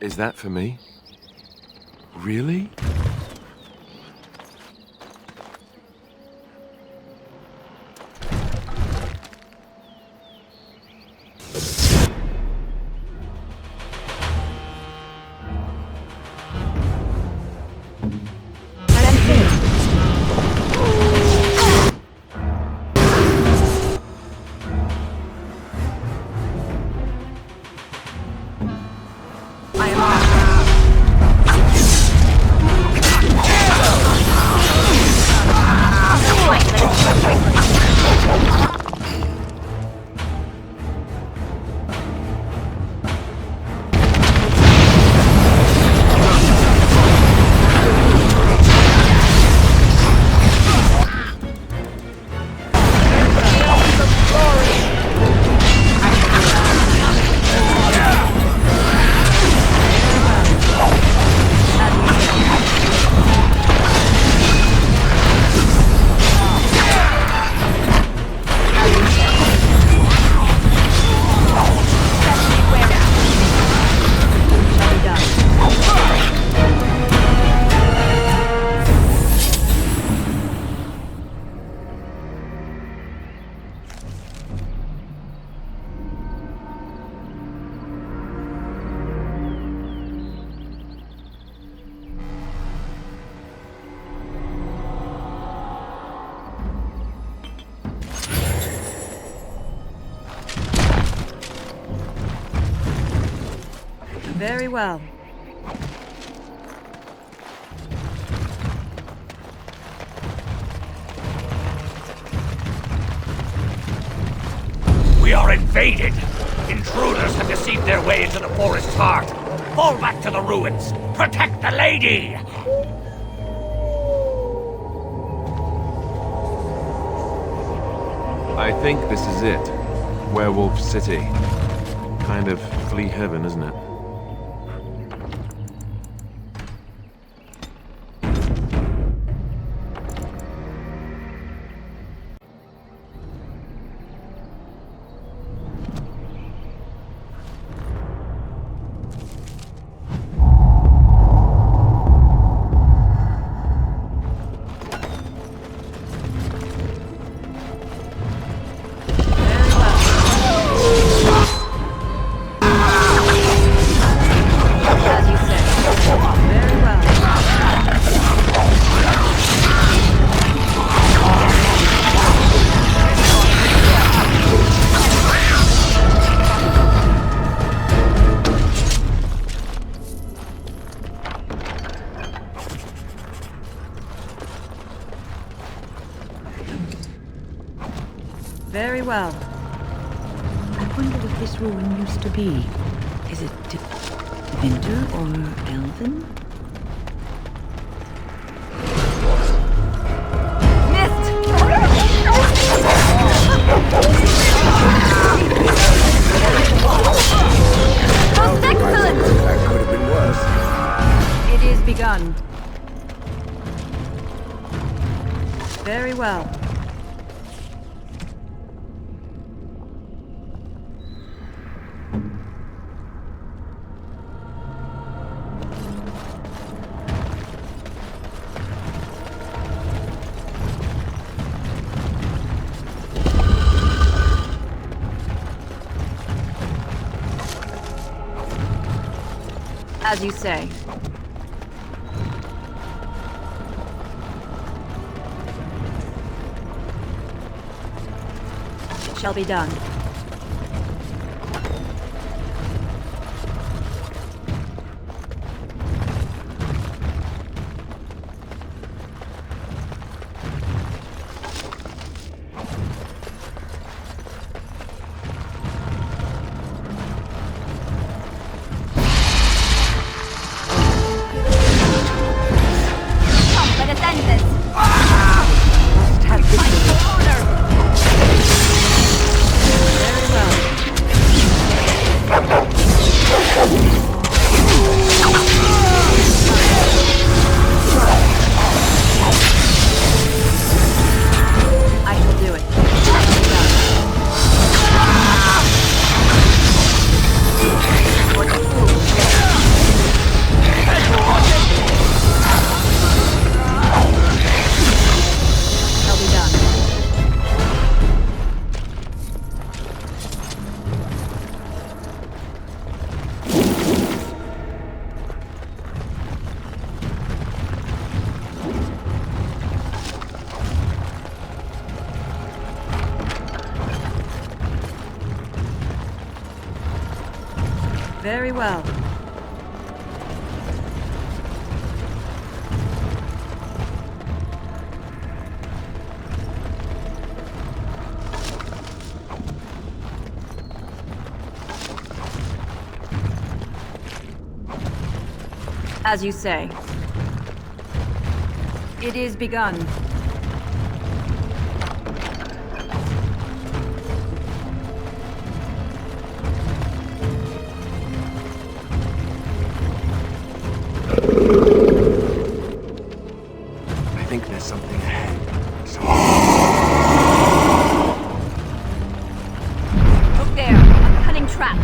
Is that for me? Really? Very well. We are invaded! Intruders have deceived their way into the forest's heart. Fall back to the ruins. Protect the lady! I think this is it. Werewolf City. Kind of flea heaven, isn't it? Very well. I wonder what this ruin used to be. Is it Winter or Elven? Most excellent! That could have been worse. It is begun. Very well. As you say. It shall be done. Very well. As you say. It is begun. I think there's something ahead. Look there! A cunning trap!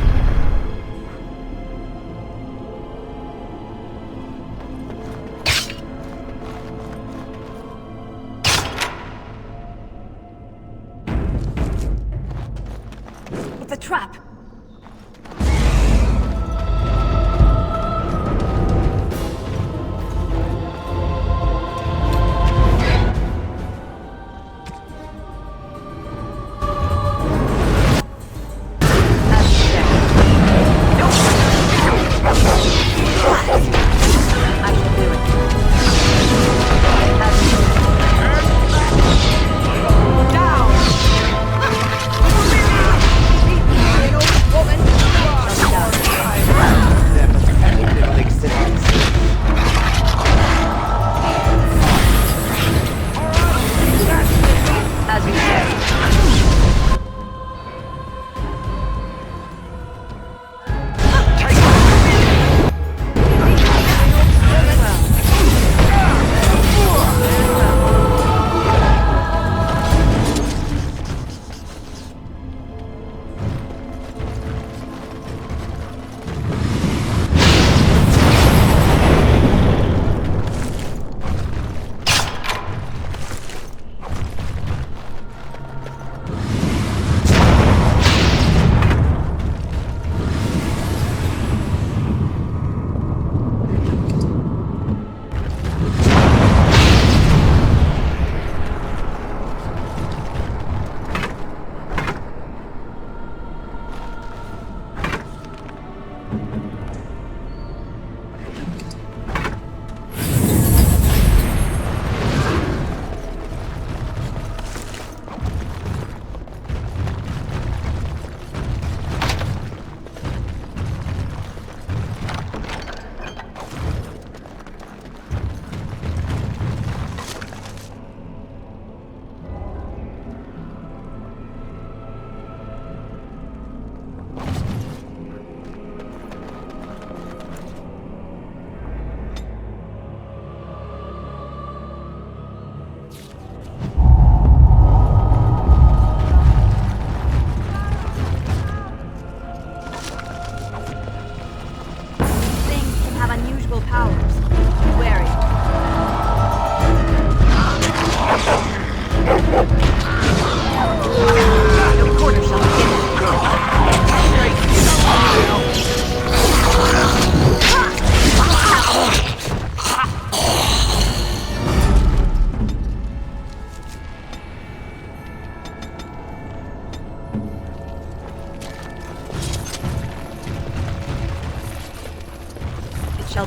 It's a trap!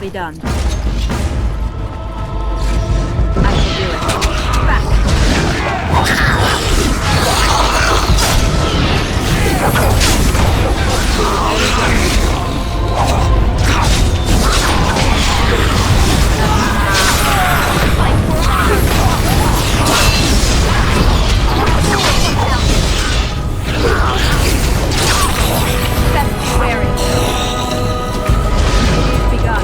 be done. I shall do it. Back! Best be wary. It is begun.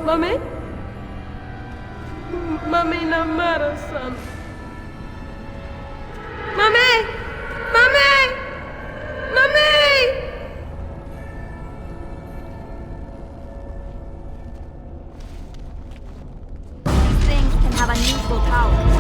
Mummy? Mummy, no matter, son. Mummy! Mummy! Mummy! These things can have unusual powers.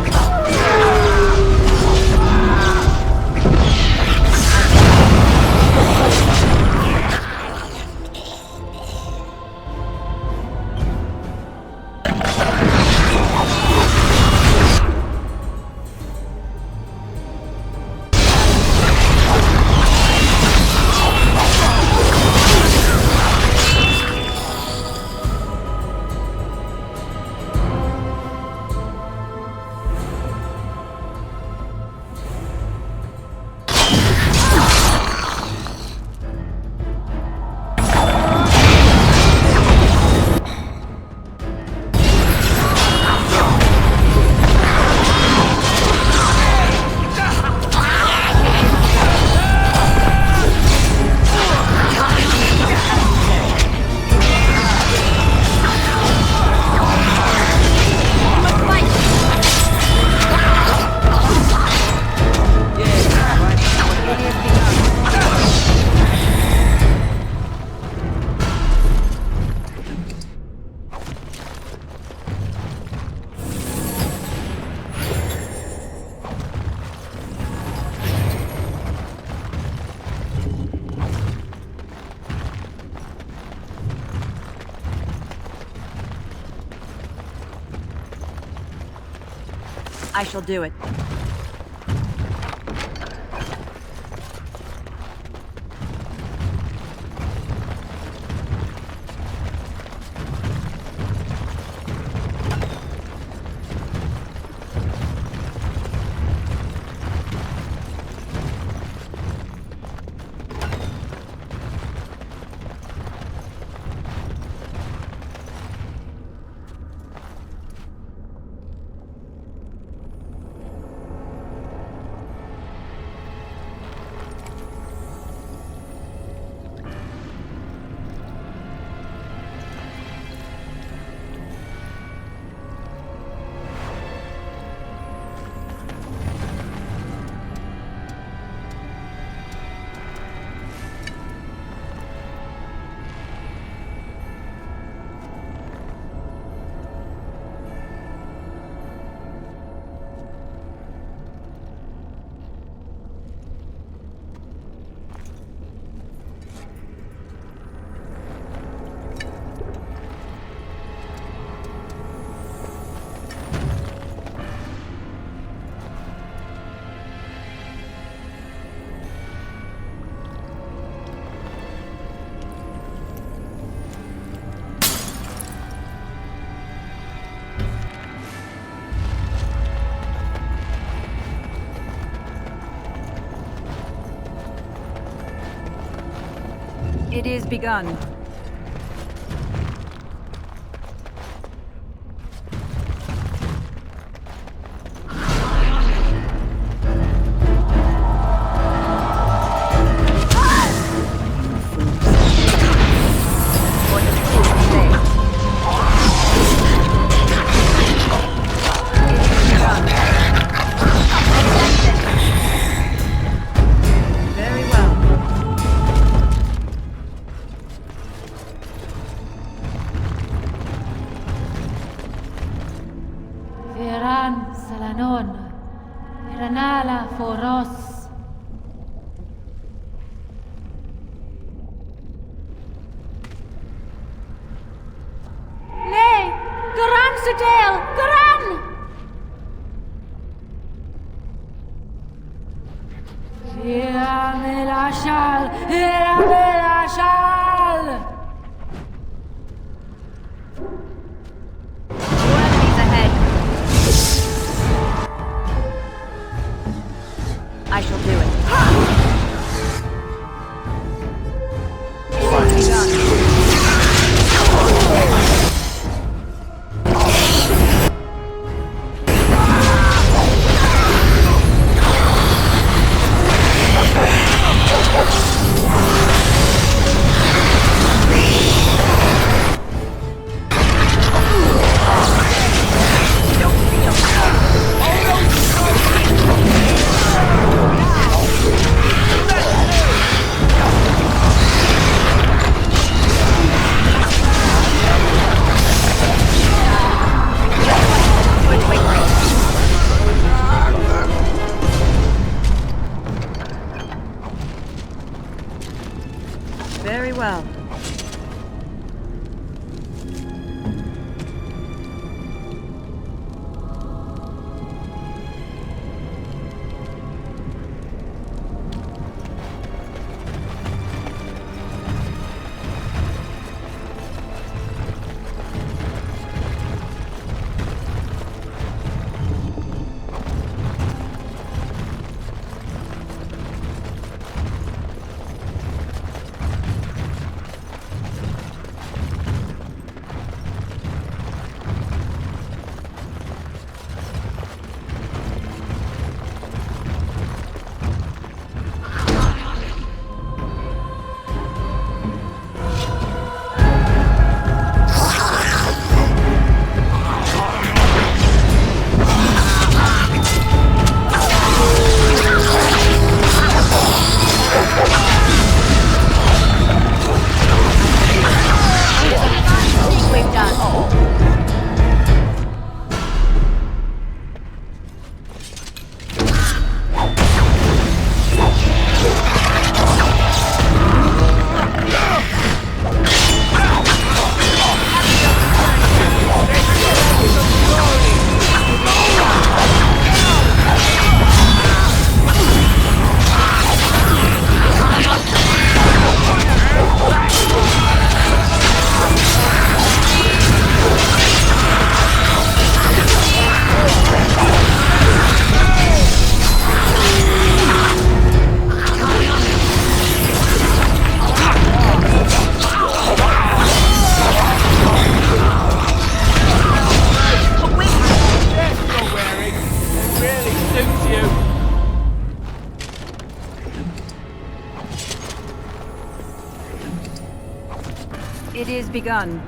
I shall do it. It is begun. Veran Salanon, Veranala Foros. Nay, Garan Sudale, Garan! Iramel Ashal, Iramel Ashal! I shall do it. Very well. It is begun.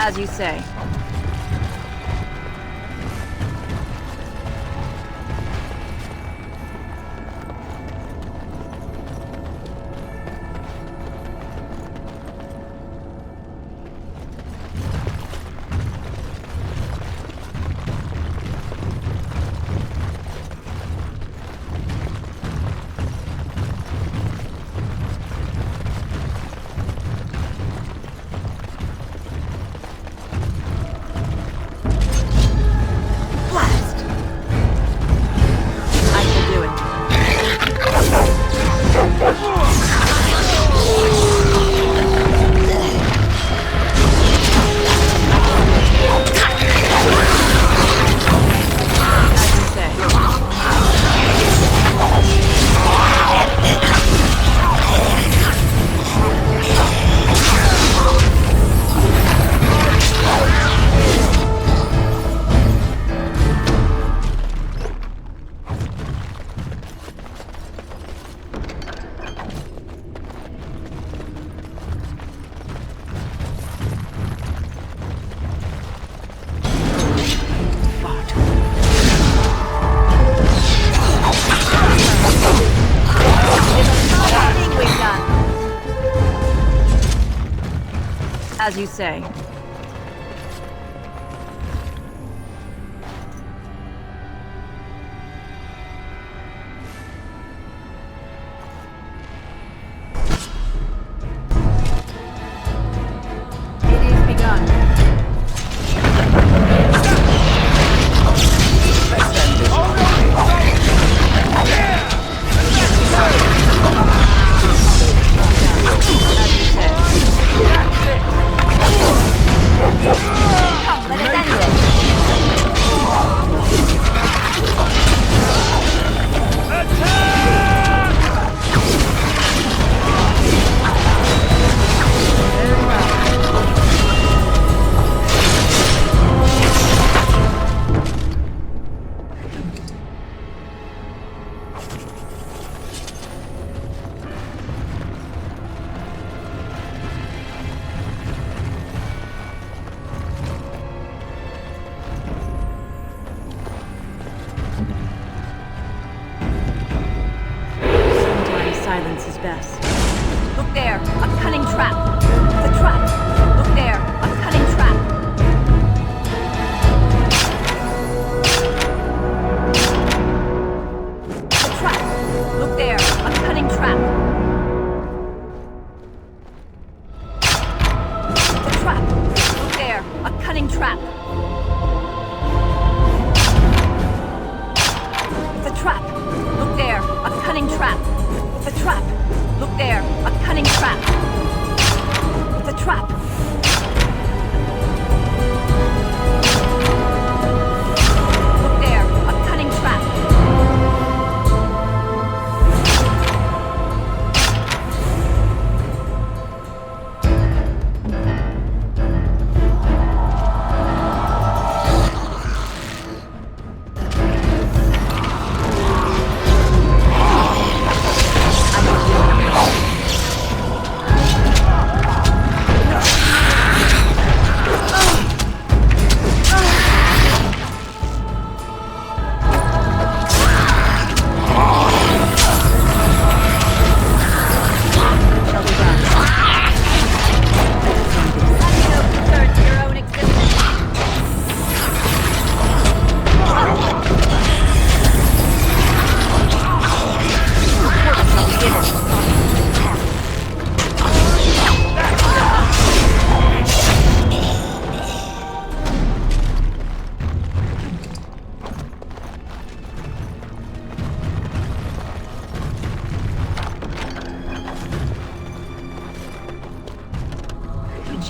As you say. As you say. It is begun. Silence is best. Look there, a cunning trap. The trap. Look there, a cunning trap. The trap. Look there, a cunning trap. The trap. Look there, a cunning trap. The trap. Look there, a cunning trap. The trap! Look there! A cunning trap! The trap! Look there! A cunning trap!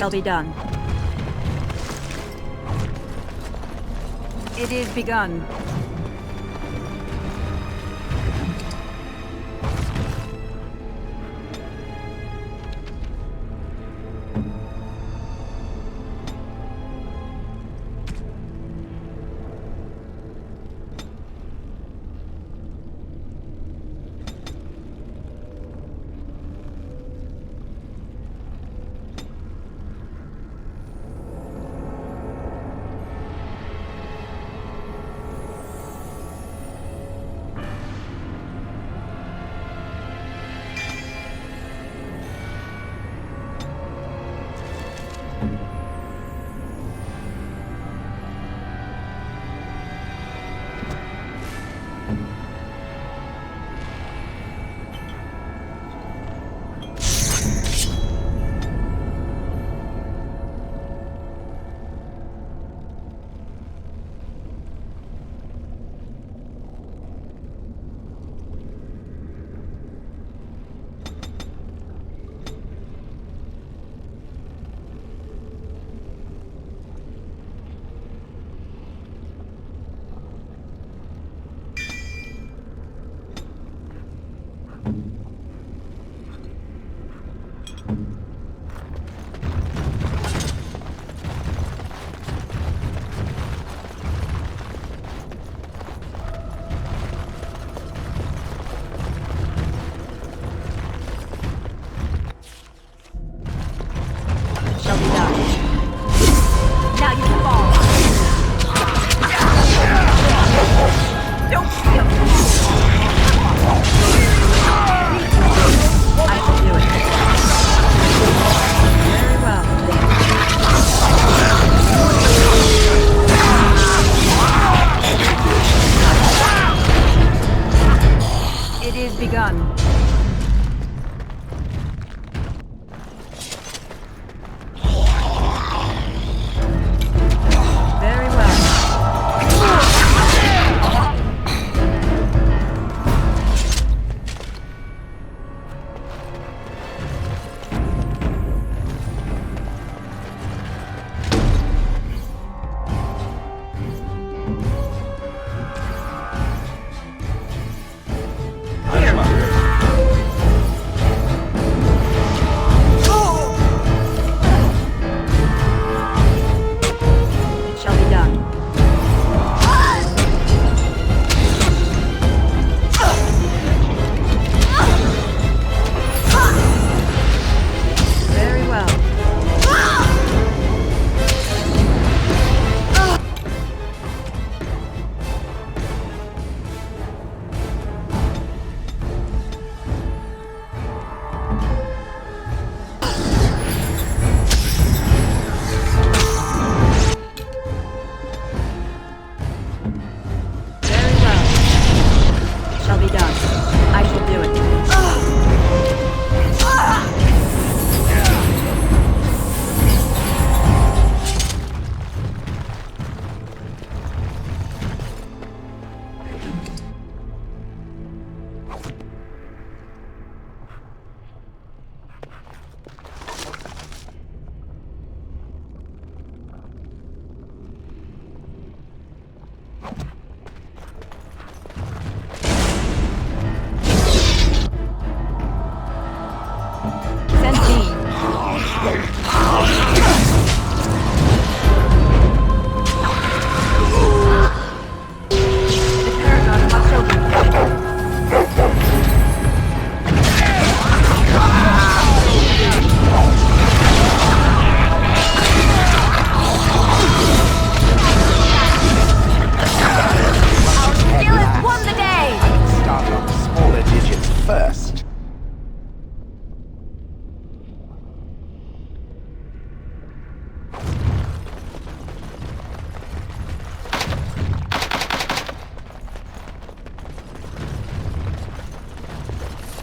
Shall be done. It is begun.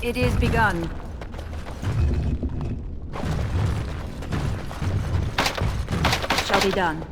It is begun. Shall be done.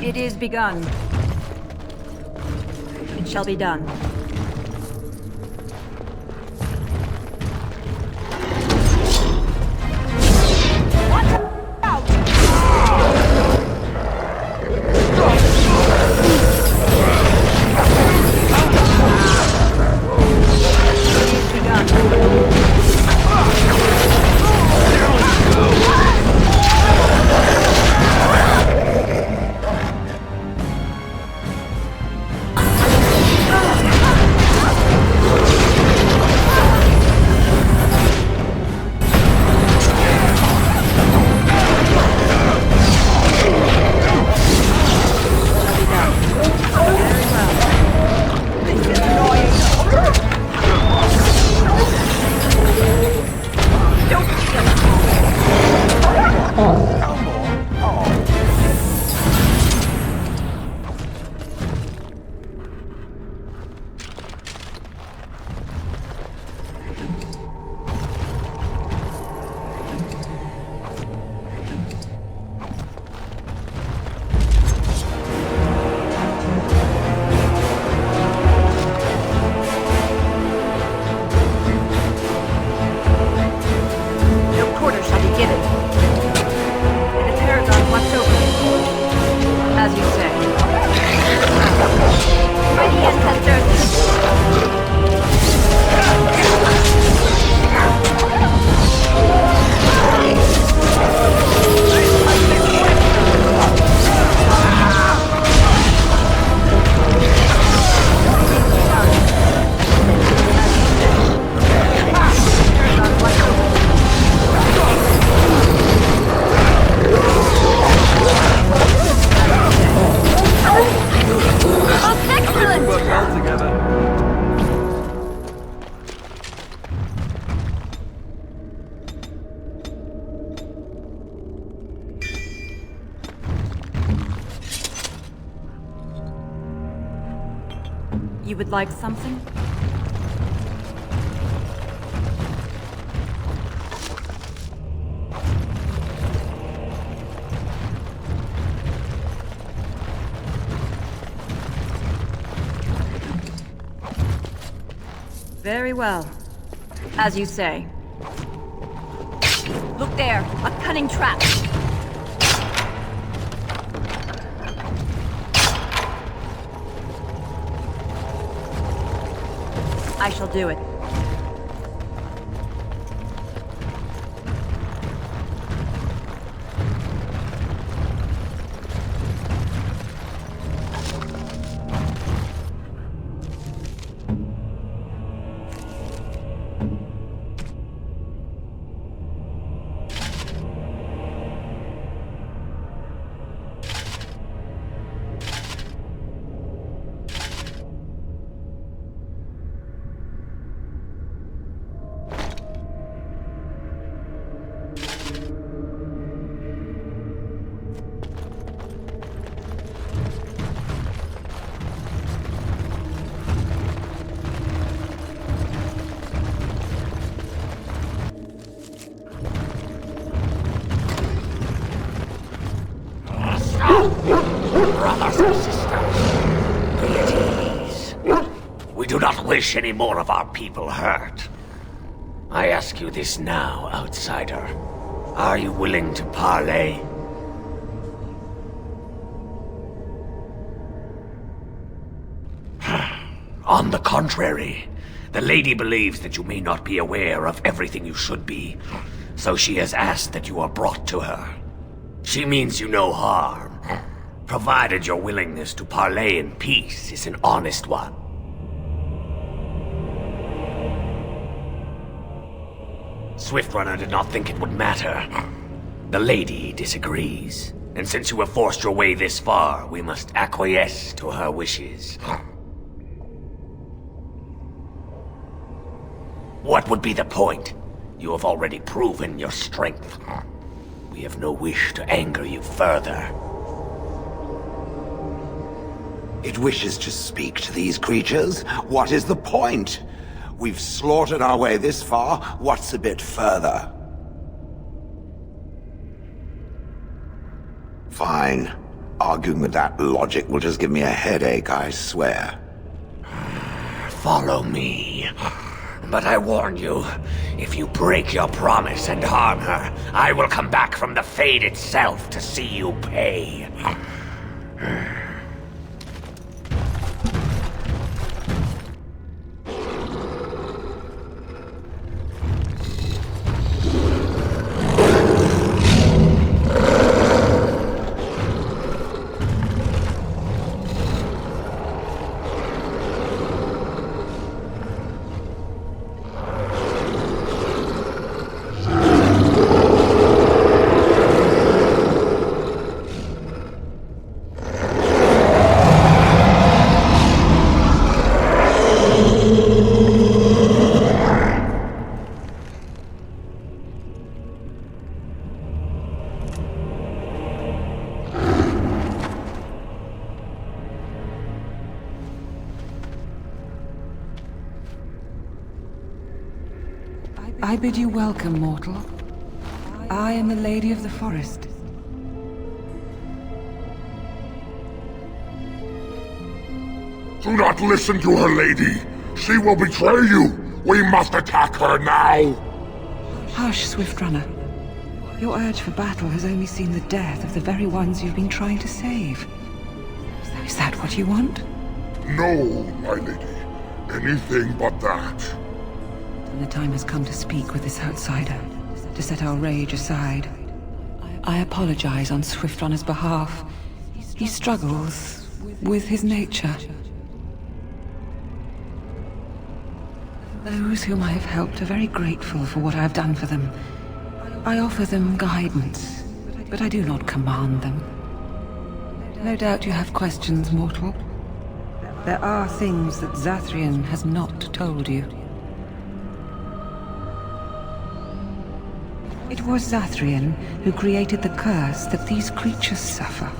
It is begun. It shall be done. You would like something? Very well. As you say. Look there, a cunning trap. I shall do it. sisters. Be at ease. We do not wish any more of our people hurt. I ask you this now, outsider. Are you willing to parley? On the contrary, the lady believes that you may not be aware of everything you should be, so she has asked that you are brought to her. She means you no harm, provided your willingness to parley in peace is an honest one. Swiftrunner did not think it would matter. The lady disagrees, and since you have forced your way this far, we must acquiesce to her wishes. What would be the point? You have already proven your strength. We have no wish to anger you further. It wishes to speak to these creatures? What is the point? We've slaughtered our way this far. What's a bit further? Fine. Arguing with that logic will just give me a headache, I swear. Follow me. But I warn you, if you break your promise and harm her, I will come back from the Fade itself to see you pay. I bid you welcome, mortal. I am the Lady of the Forest. Do not listen to her, lady. She will betray you. We must attack her now. Hush, Swiftrunner. Your urge for battle has only seen the death of the very ones you've been trying to save. Is that what you want? No, my lady. Anything but that. Then the time has come to speak with this outsider, to set our rage aside. I apologize on Swiftrunner's behalf. He struggles with his nature. Those whom I have helped are very grateful for what I have done for them. I offer them guidance, but I do not command them. No doubt you have questions, mortal. There are things that Zathrian has not told you. It was Zathrian who created the curse that these creatures suffer.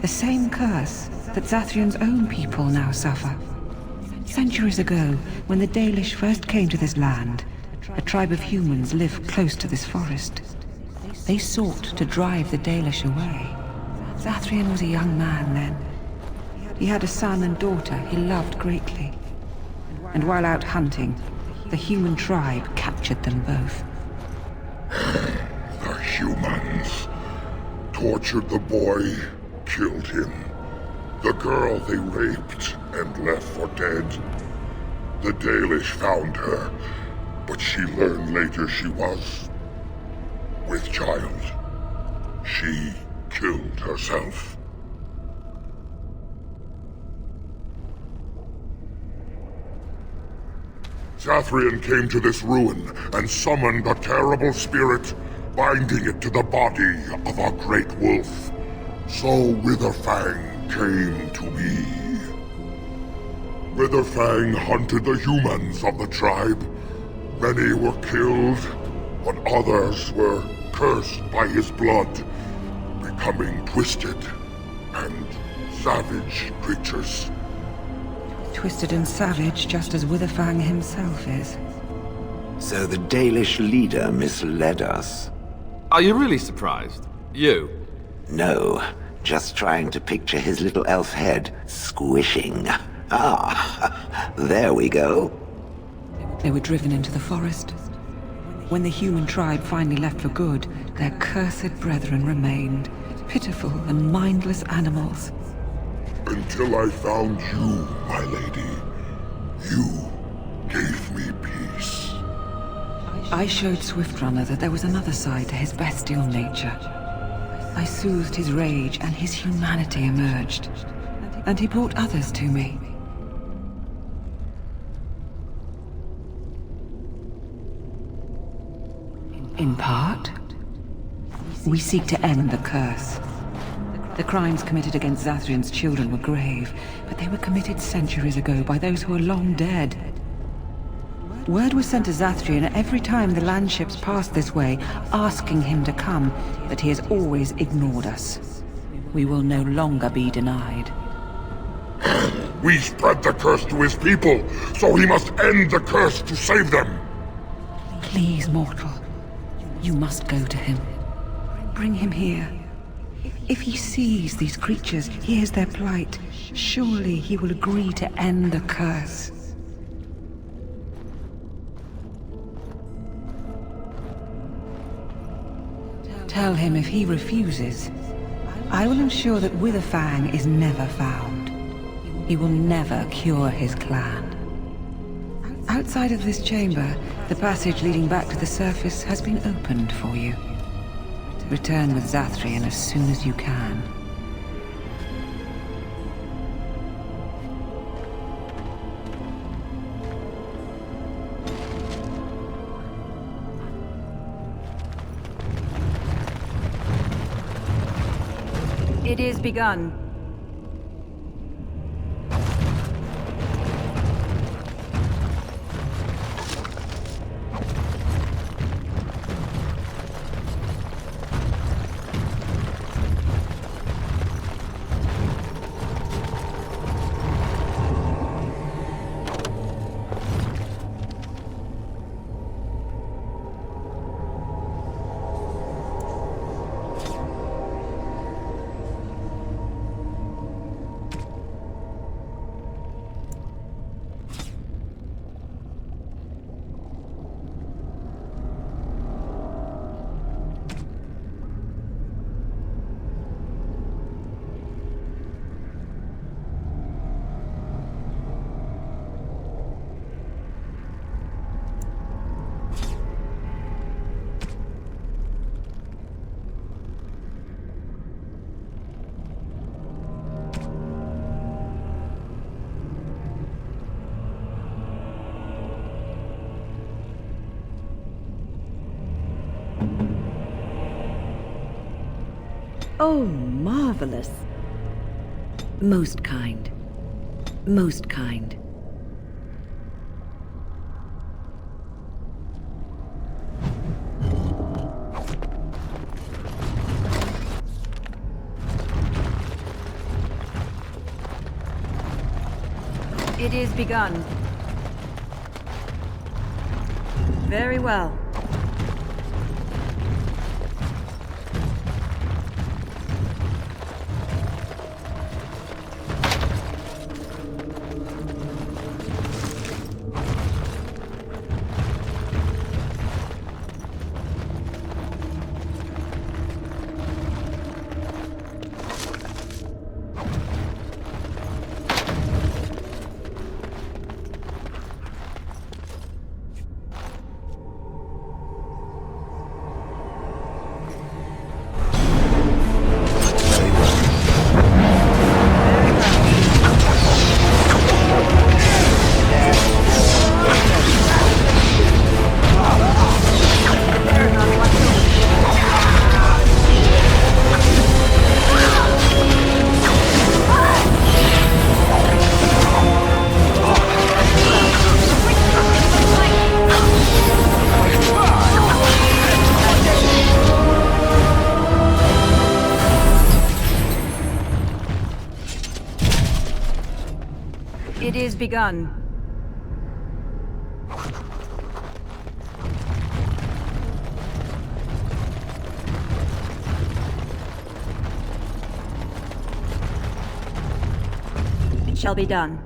The same curse that Zathrian's own people now suffer. Centuries ago, when the Dalish first came to this land, a tribe of humans lived close to this forest. They sought to drive the Dalish away. Zathrian was a young man then. He had a son and daughter he loved greatly. And while out hunting, the human tribe captured them both. The humans tortured the boy, killed him. The girl they raped and left for dead. The Dalish found her, but she learned later she was with child. She killed herself. Zathrian came to this ruin and summoned a terrible spirit, binding it to the body of a great wolf. So Witherfang came to be. Witherfang hunted the humans of the tribe. Many were killed, but others were cursed by his blood, becoming twisted and savage creatures. Twisted and savage, just as Witherfang himself is. So the Dalish leader misled us. Are you really surprised? You? No, just trying to picture his little elf head squishing. Ah, there we go. They were driven into the forest. When the human tribe finally left for good, their cursed brethren remained, pitiful and mindless animals. Until I found you, my lady. You gave me peace. I showed Swiftrunner that there was another side to his bestial nature. I soothed his rage and his humanity emerged. And he brought others to me. In part, we seek to end the curse. The crimes committed against Zathrian's children were grave, but they were committed centuries ago by those who are long dead. Word was sent to Zathrian every time the landships passed this way, asking him to come, but he has always ignored us. We will no longer be denied. We spread the curse to his people, so he must end the curse to save them. Please, mortal. You must go to him. Bring him here. If he sees these creatures, hears their plight, surely he will agree to end the curse. Tell him if he refuses, I will ensure that Witherfang is never found. He will never cure his clan. Outside of this chamber, the passage leading back to the surface has been opened for you. Return with Zathrian as soon as you can. It is begun. Oh, marvelous. Most kind. Most kind. It is begun. Very well. It is begun. shall be done.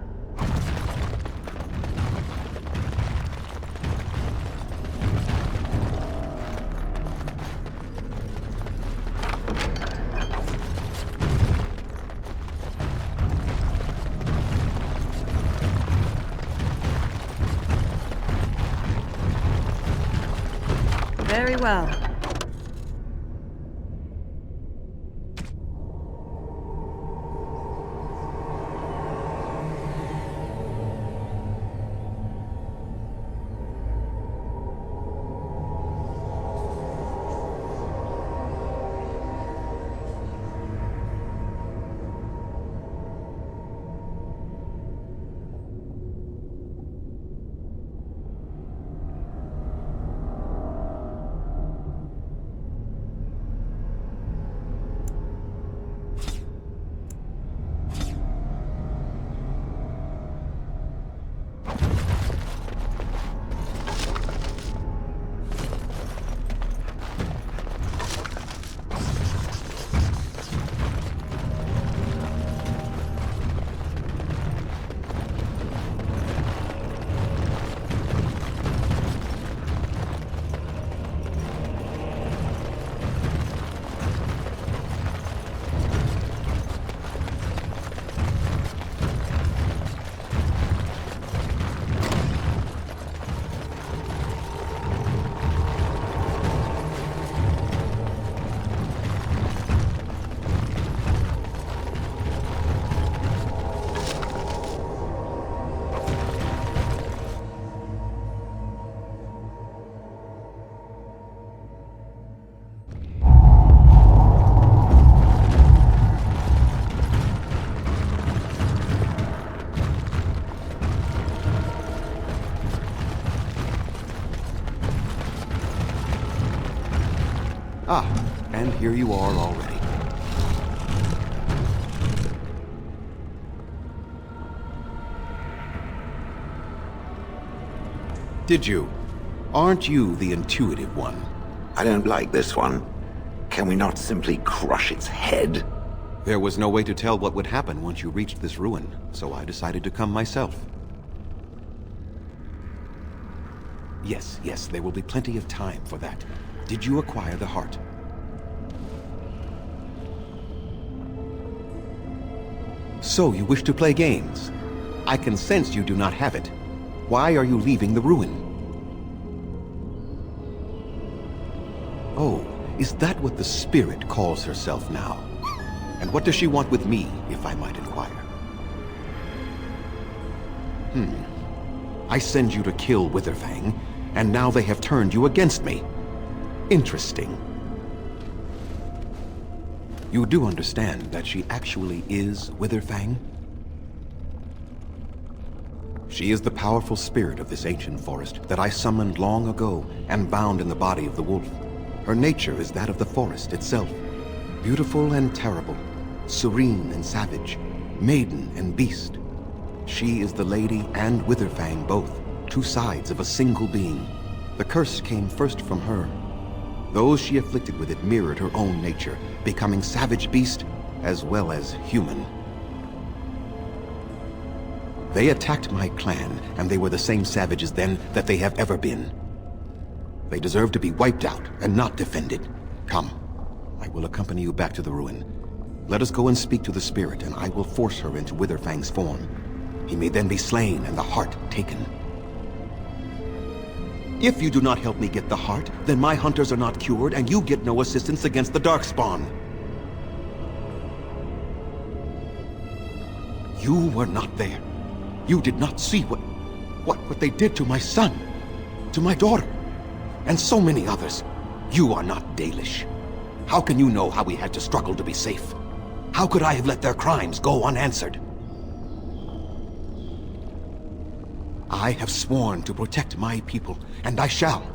Very well. Ah, and here you are already. Did you? Aren't you the intuitive one? I don't like this one. Can we not simply crush its head? There was no way to tell what would happen once you reached this ruin, so I decided to come myself. Yes, there will be plenty of time for that. Did you acquire the heart? So you wish to play games? I can sense you do not have it. Why are you leaving the ruin? Oh, is that what the spirit calls herself now? And what does she want with me, if I might inquire? I send you to kill Witherfang, and now they have turned you against me. Interesting. You do understand that she actually is Witherfang? She is the powerful spirit of this ancient forest that I summoned long ago and bound in the body of the wolf. Her nature is that of the forest itself. Beautiful and terrible, serene and savage, maiden and beast. She is the lady and Witherfang both, two sides of a single being. The curse came first from her. Those she afflicted with it mirrored her own nature, becoming savage beast as well as human. They attacked my clan, and they were the same savages then that they have ever been. They deserve to be wiped out and not defended. Come, I will accompany you back to the ruin. Let us go and speak to the spirit, and I will force her into Witherfang's form. He may then be slain and the heart taken. If you do not help me get the heart, then my hunters are not cured, and you get no assistance against the Darkspawn. You were not there. You did not see what they did to my son, to my daughter, and so many others. You are not Dalish. How can you know how we had to struggle to be safe? How could I have let their crimes go unanswered? I have sworn to protect my people, and I shall.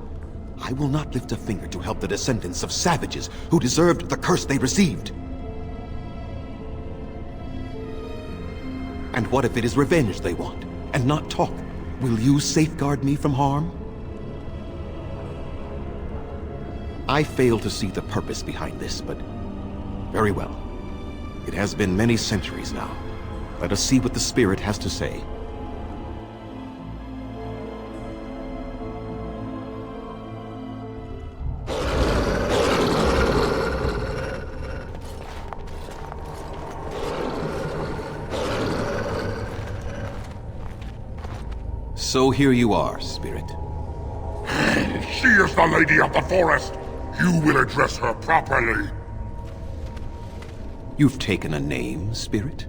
I will not lift a finger to help the descendants of savages who deserved the curse they received. And what if it is revenge they want, and not talk? Will you safeguard me from harm? I fail to see the purpose behind this, but very well. It has been many centuries now. Let us see what the spirit has to say. So here you are, Spirit. She is the Lady of the Forest. You will address her properly. You've taken a name, Spirit?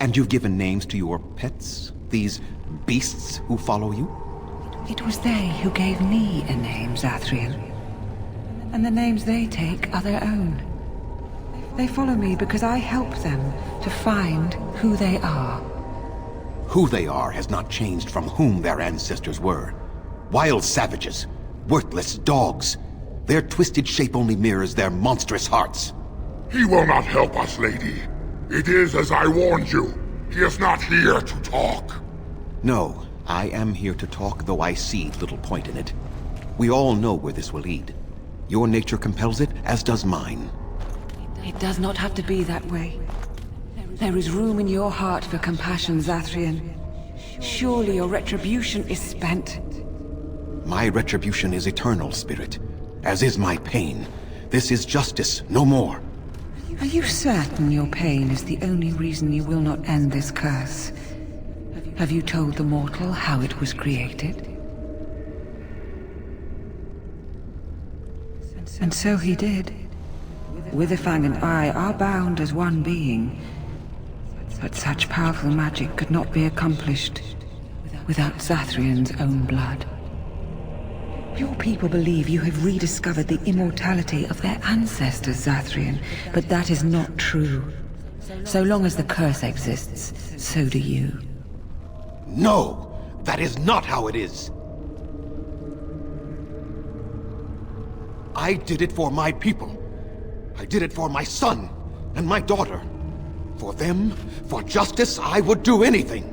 And you've given names to your pets? These beasts who follow you? It was they who gave me a name, Zathrian. And the names they take are their own. They follow me because I help them to find who they are. Who they are has not changed from whom their ancestors were. Wild savages, worthless dogs. Their twisted shape only mirrors their monstrous hearts. He will not help us, lady. It is as I warned you. He is not here to talk. No, I am here to talk, though I see little point in it. We all know where this will lead. Your nature compels it, as does mine. It does not have to be that way. There is room in your heart for compassion, Zathrian. Surely your retribution is spent. My retribution is eternal, Spirit, as is my pain. This is justice, no more. Are you certain your pain is the only reason you will not end this curse? Have you told the mortal how it was created? And so he did. Witherfang and I are bound as one being. But such powerful magic could not be accomplished without Zathrian's own blood. Your people believe you have rediscovered the immortality of their ancestors, Zathrian, but that is not true. So long as the curse exists, so do you. No! That is not how it is! I did it for my people. I did it for my son and my daughter. For them, for justice, I would do anything.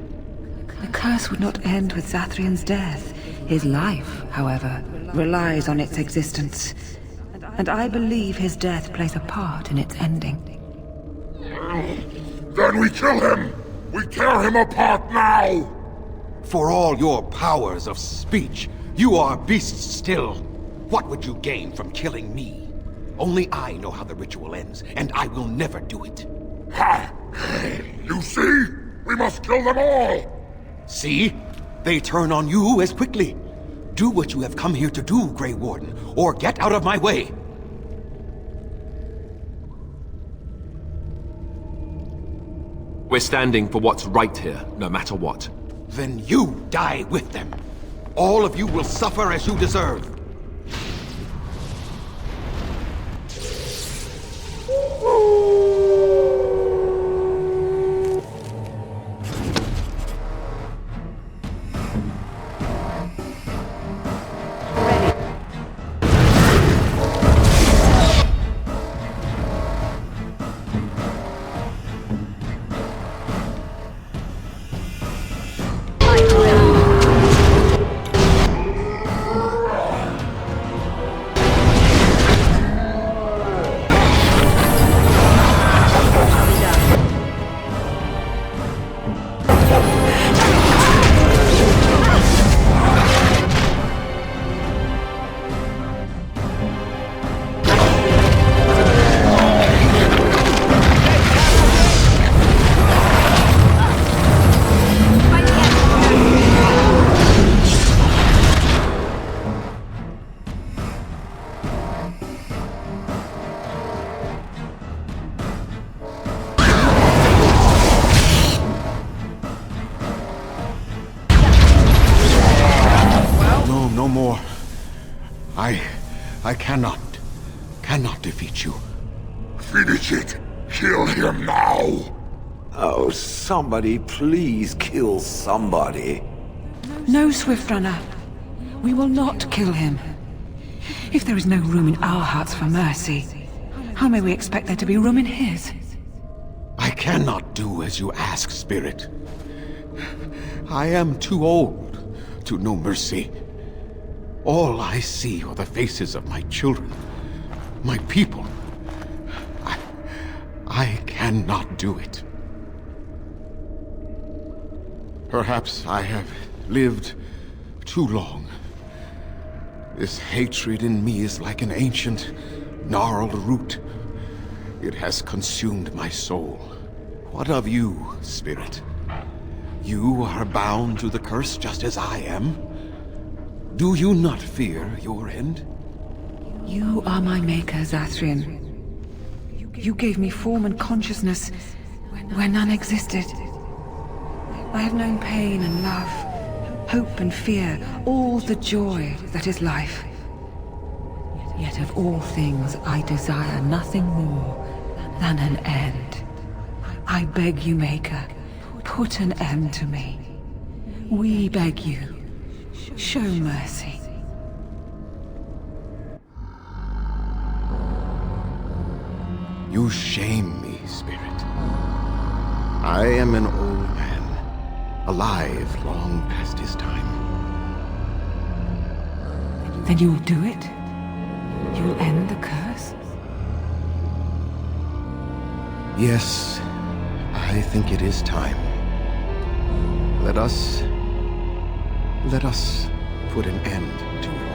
The curse would not end with Zathrian's death. His life, however, relies on its existence. And I believe his death plays a part in its ending. Then we kill him! We tear him apart now! For all your powers of speech, you are beasts still. What would you gain from killing me? Only I know how the ritual ends, and I will never do it. Ha! You see? We must kill them all! See? They turn on you as quickly. Do what you have come here to do, Grey Warden, or get out of my way. We're standing for what's right here, no matter what. Then you die with them. All of you will suffer as you deserve. I cannot defeat you. Finish it! Kill him now! Oh, somebody please kill somebody. No, Swiftrunner. We will not kill him. If there is no room in our hearts for mercy, how may we expect there to be room in his? I cannot do as you ask, Spirit. I am too old to know mercy. All I see are the faces of my children, my people. I cannot do it. Perhaps I have lived too long. This hatred in me is like an ancient, gnarled root. It has consumed my soul. What of you, spirit? You are bound to the curse just as I am. Do you not fear your end? You are my maker, Zathrian. You gave me form and consciousness where none existed. I have known pain and love, hope and fear, all the joy that is life. Yet of all things I desire nothing more than an end. I beg you, Maker, put an end to me. We beg you, show mercy. You shame me, spirit. I am an old man, alive long past his time. Then you'll do it? You'll end the curse? Yes, I think it is time. Let us put an end to it all.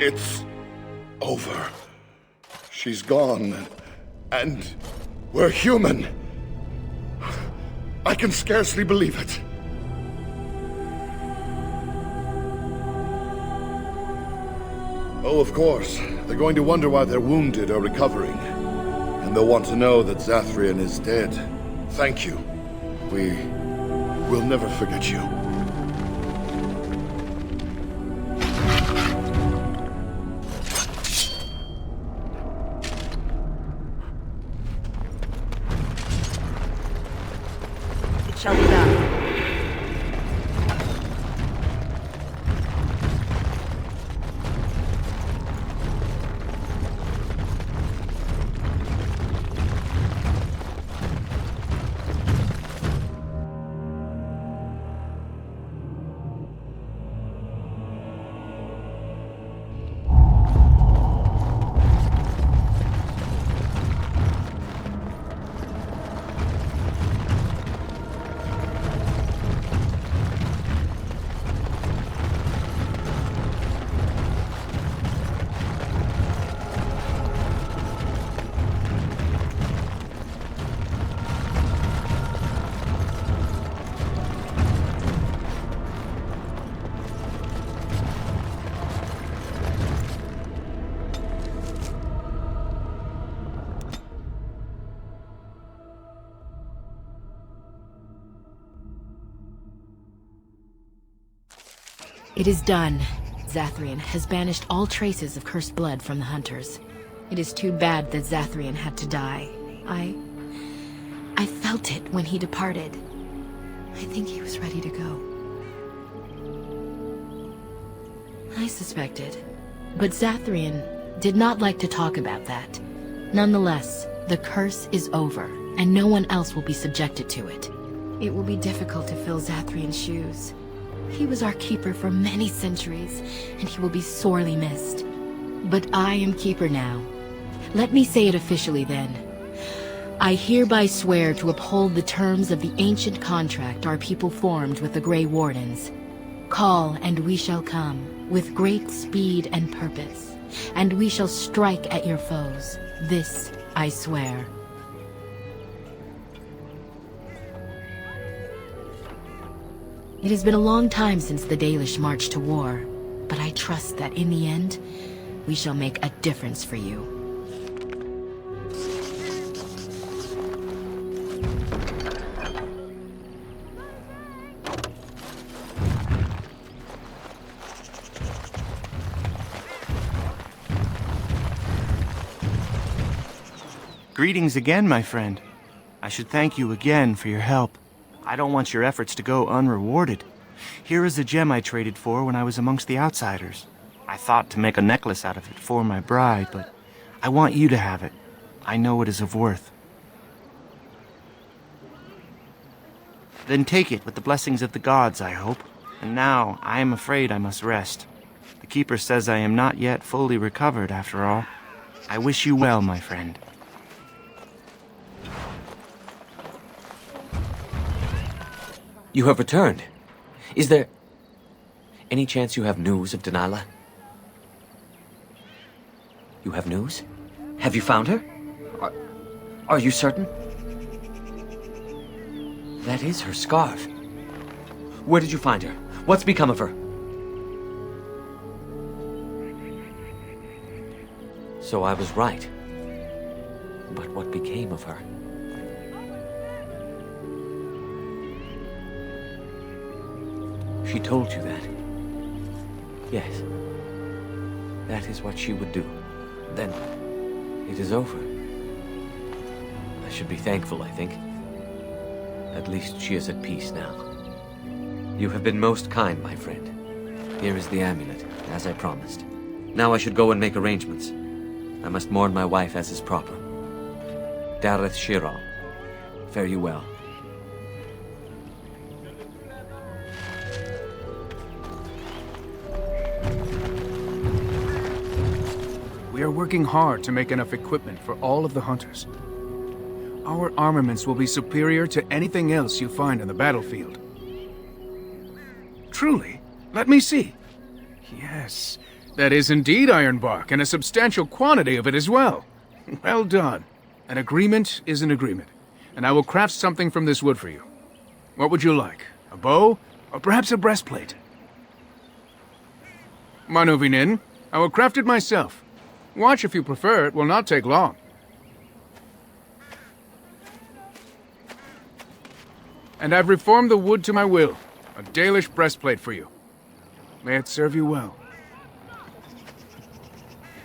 It's over. She's gone, and we're human. I can scarcely believe it. Oh, of course. They're going to wonder why they're wounded or recovering. And they'll want to know that Zathrian is dead. Thank you. We'll never forget you. Shall be done. It is done. Zathrian has banished all traces of cursed blood from the hunters. It is too bad that Zathrian had to die. I felt it when he departed. I think he was ready to go. I suspected. But Zathrian did not like to talk about that. Nonetheless, the curse is over, and no one else will be subjected to it. It will be difficult to fill Zathrian's shoes. He was our keeper for many centuries, and he will be sorely missed. But I am keeper now. Let me say it officially then. I hereby swear to uphold the terms of the ancient contract our people formed with the Grey Wardens. Call, and we shall come, with great speed and purpose, and we shall strike at your foes. This I swear. It has been a long time since the Dalish marched to war, but I trust that in the end, we shall make a difference for you. Greetings again, my friend. I should thank you again for your help. I don't want your efforts to go unrewarded. Here is a gem I traded for when I was amongst the outsiders. I thought to make a necklace out of it for my bride, but I want you to have it. I know it is of worth. Then take it with the blessings of the gods, I hope. And now I am afraid I must rest. The Keeper says I am not yet fully recovered, after all. I wish you well, my friend. You have returned. Is there any chance you have news of Delilah? You have news? Have you found her? Are you certain? That is her scarf. Where did you find her? What's become of her? So I was right. But what became of her? She told you that? Yes. That is what she would do. Then, it is over. I should be thankful, I think. At least she is at peace now. You have been most kind, my friend. Here is the amulet, as I promised. Now I should go and make arrangements. I must mourn my wife as is proper. Dareth Shiral, fare you well. We are working hard to make enough equipment for all of the hunters. Our armaments will be superior to anything else you find on the battlefield. Truly? Let me see. Yes, that is indeed ironbark, and a substantial quantity of it as well. Well done. An agreement is an agreement, and I will craft something from this wood for you. What would you like? A bow, or perhaps a breastplate? Manuvinin, I will craft it myself. Watch if you prefer, it will not take long. And I've reformed the wood to my will. A Dalish breastplate for you. May it serve you well.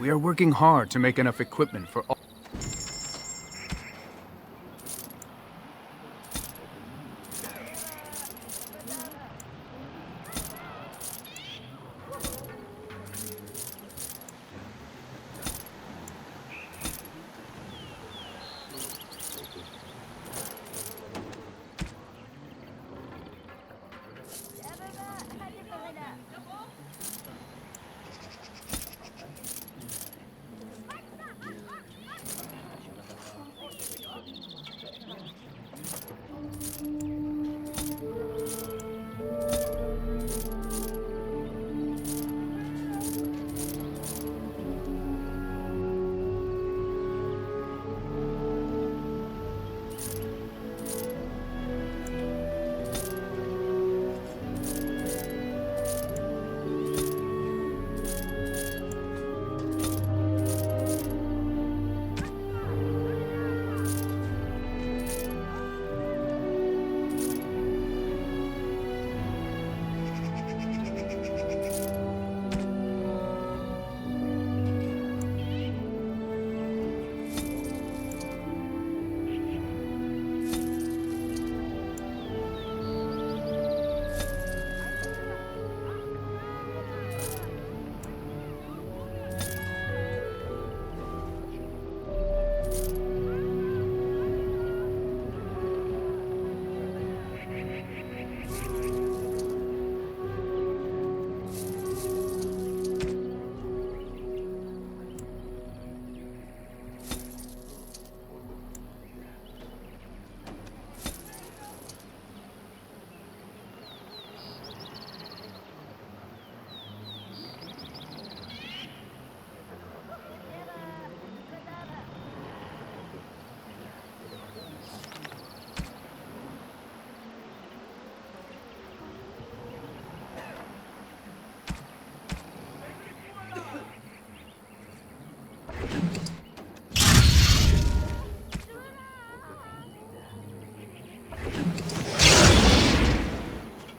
We are working hard to make enough equipment for all.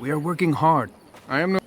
We are working hard. I am no...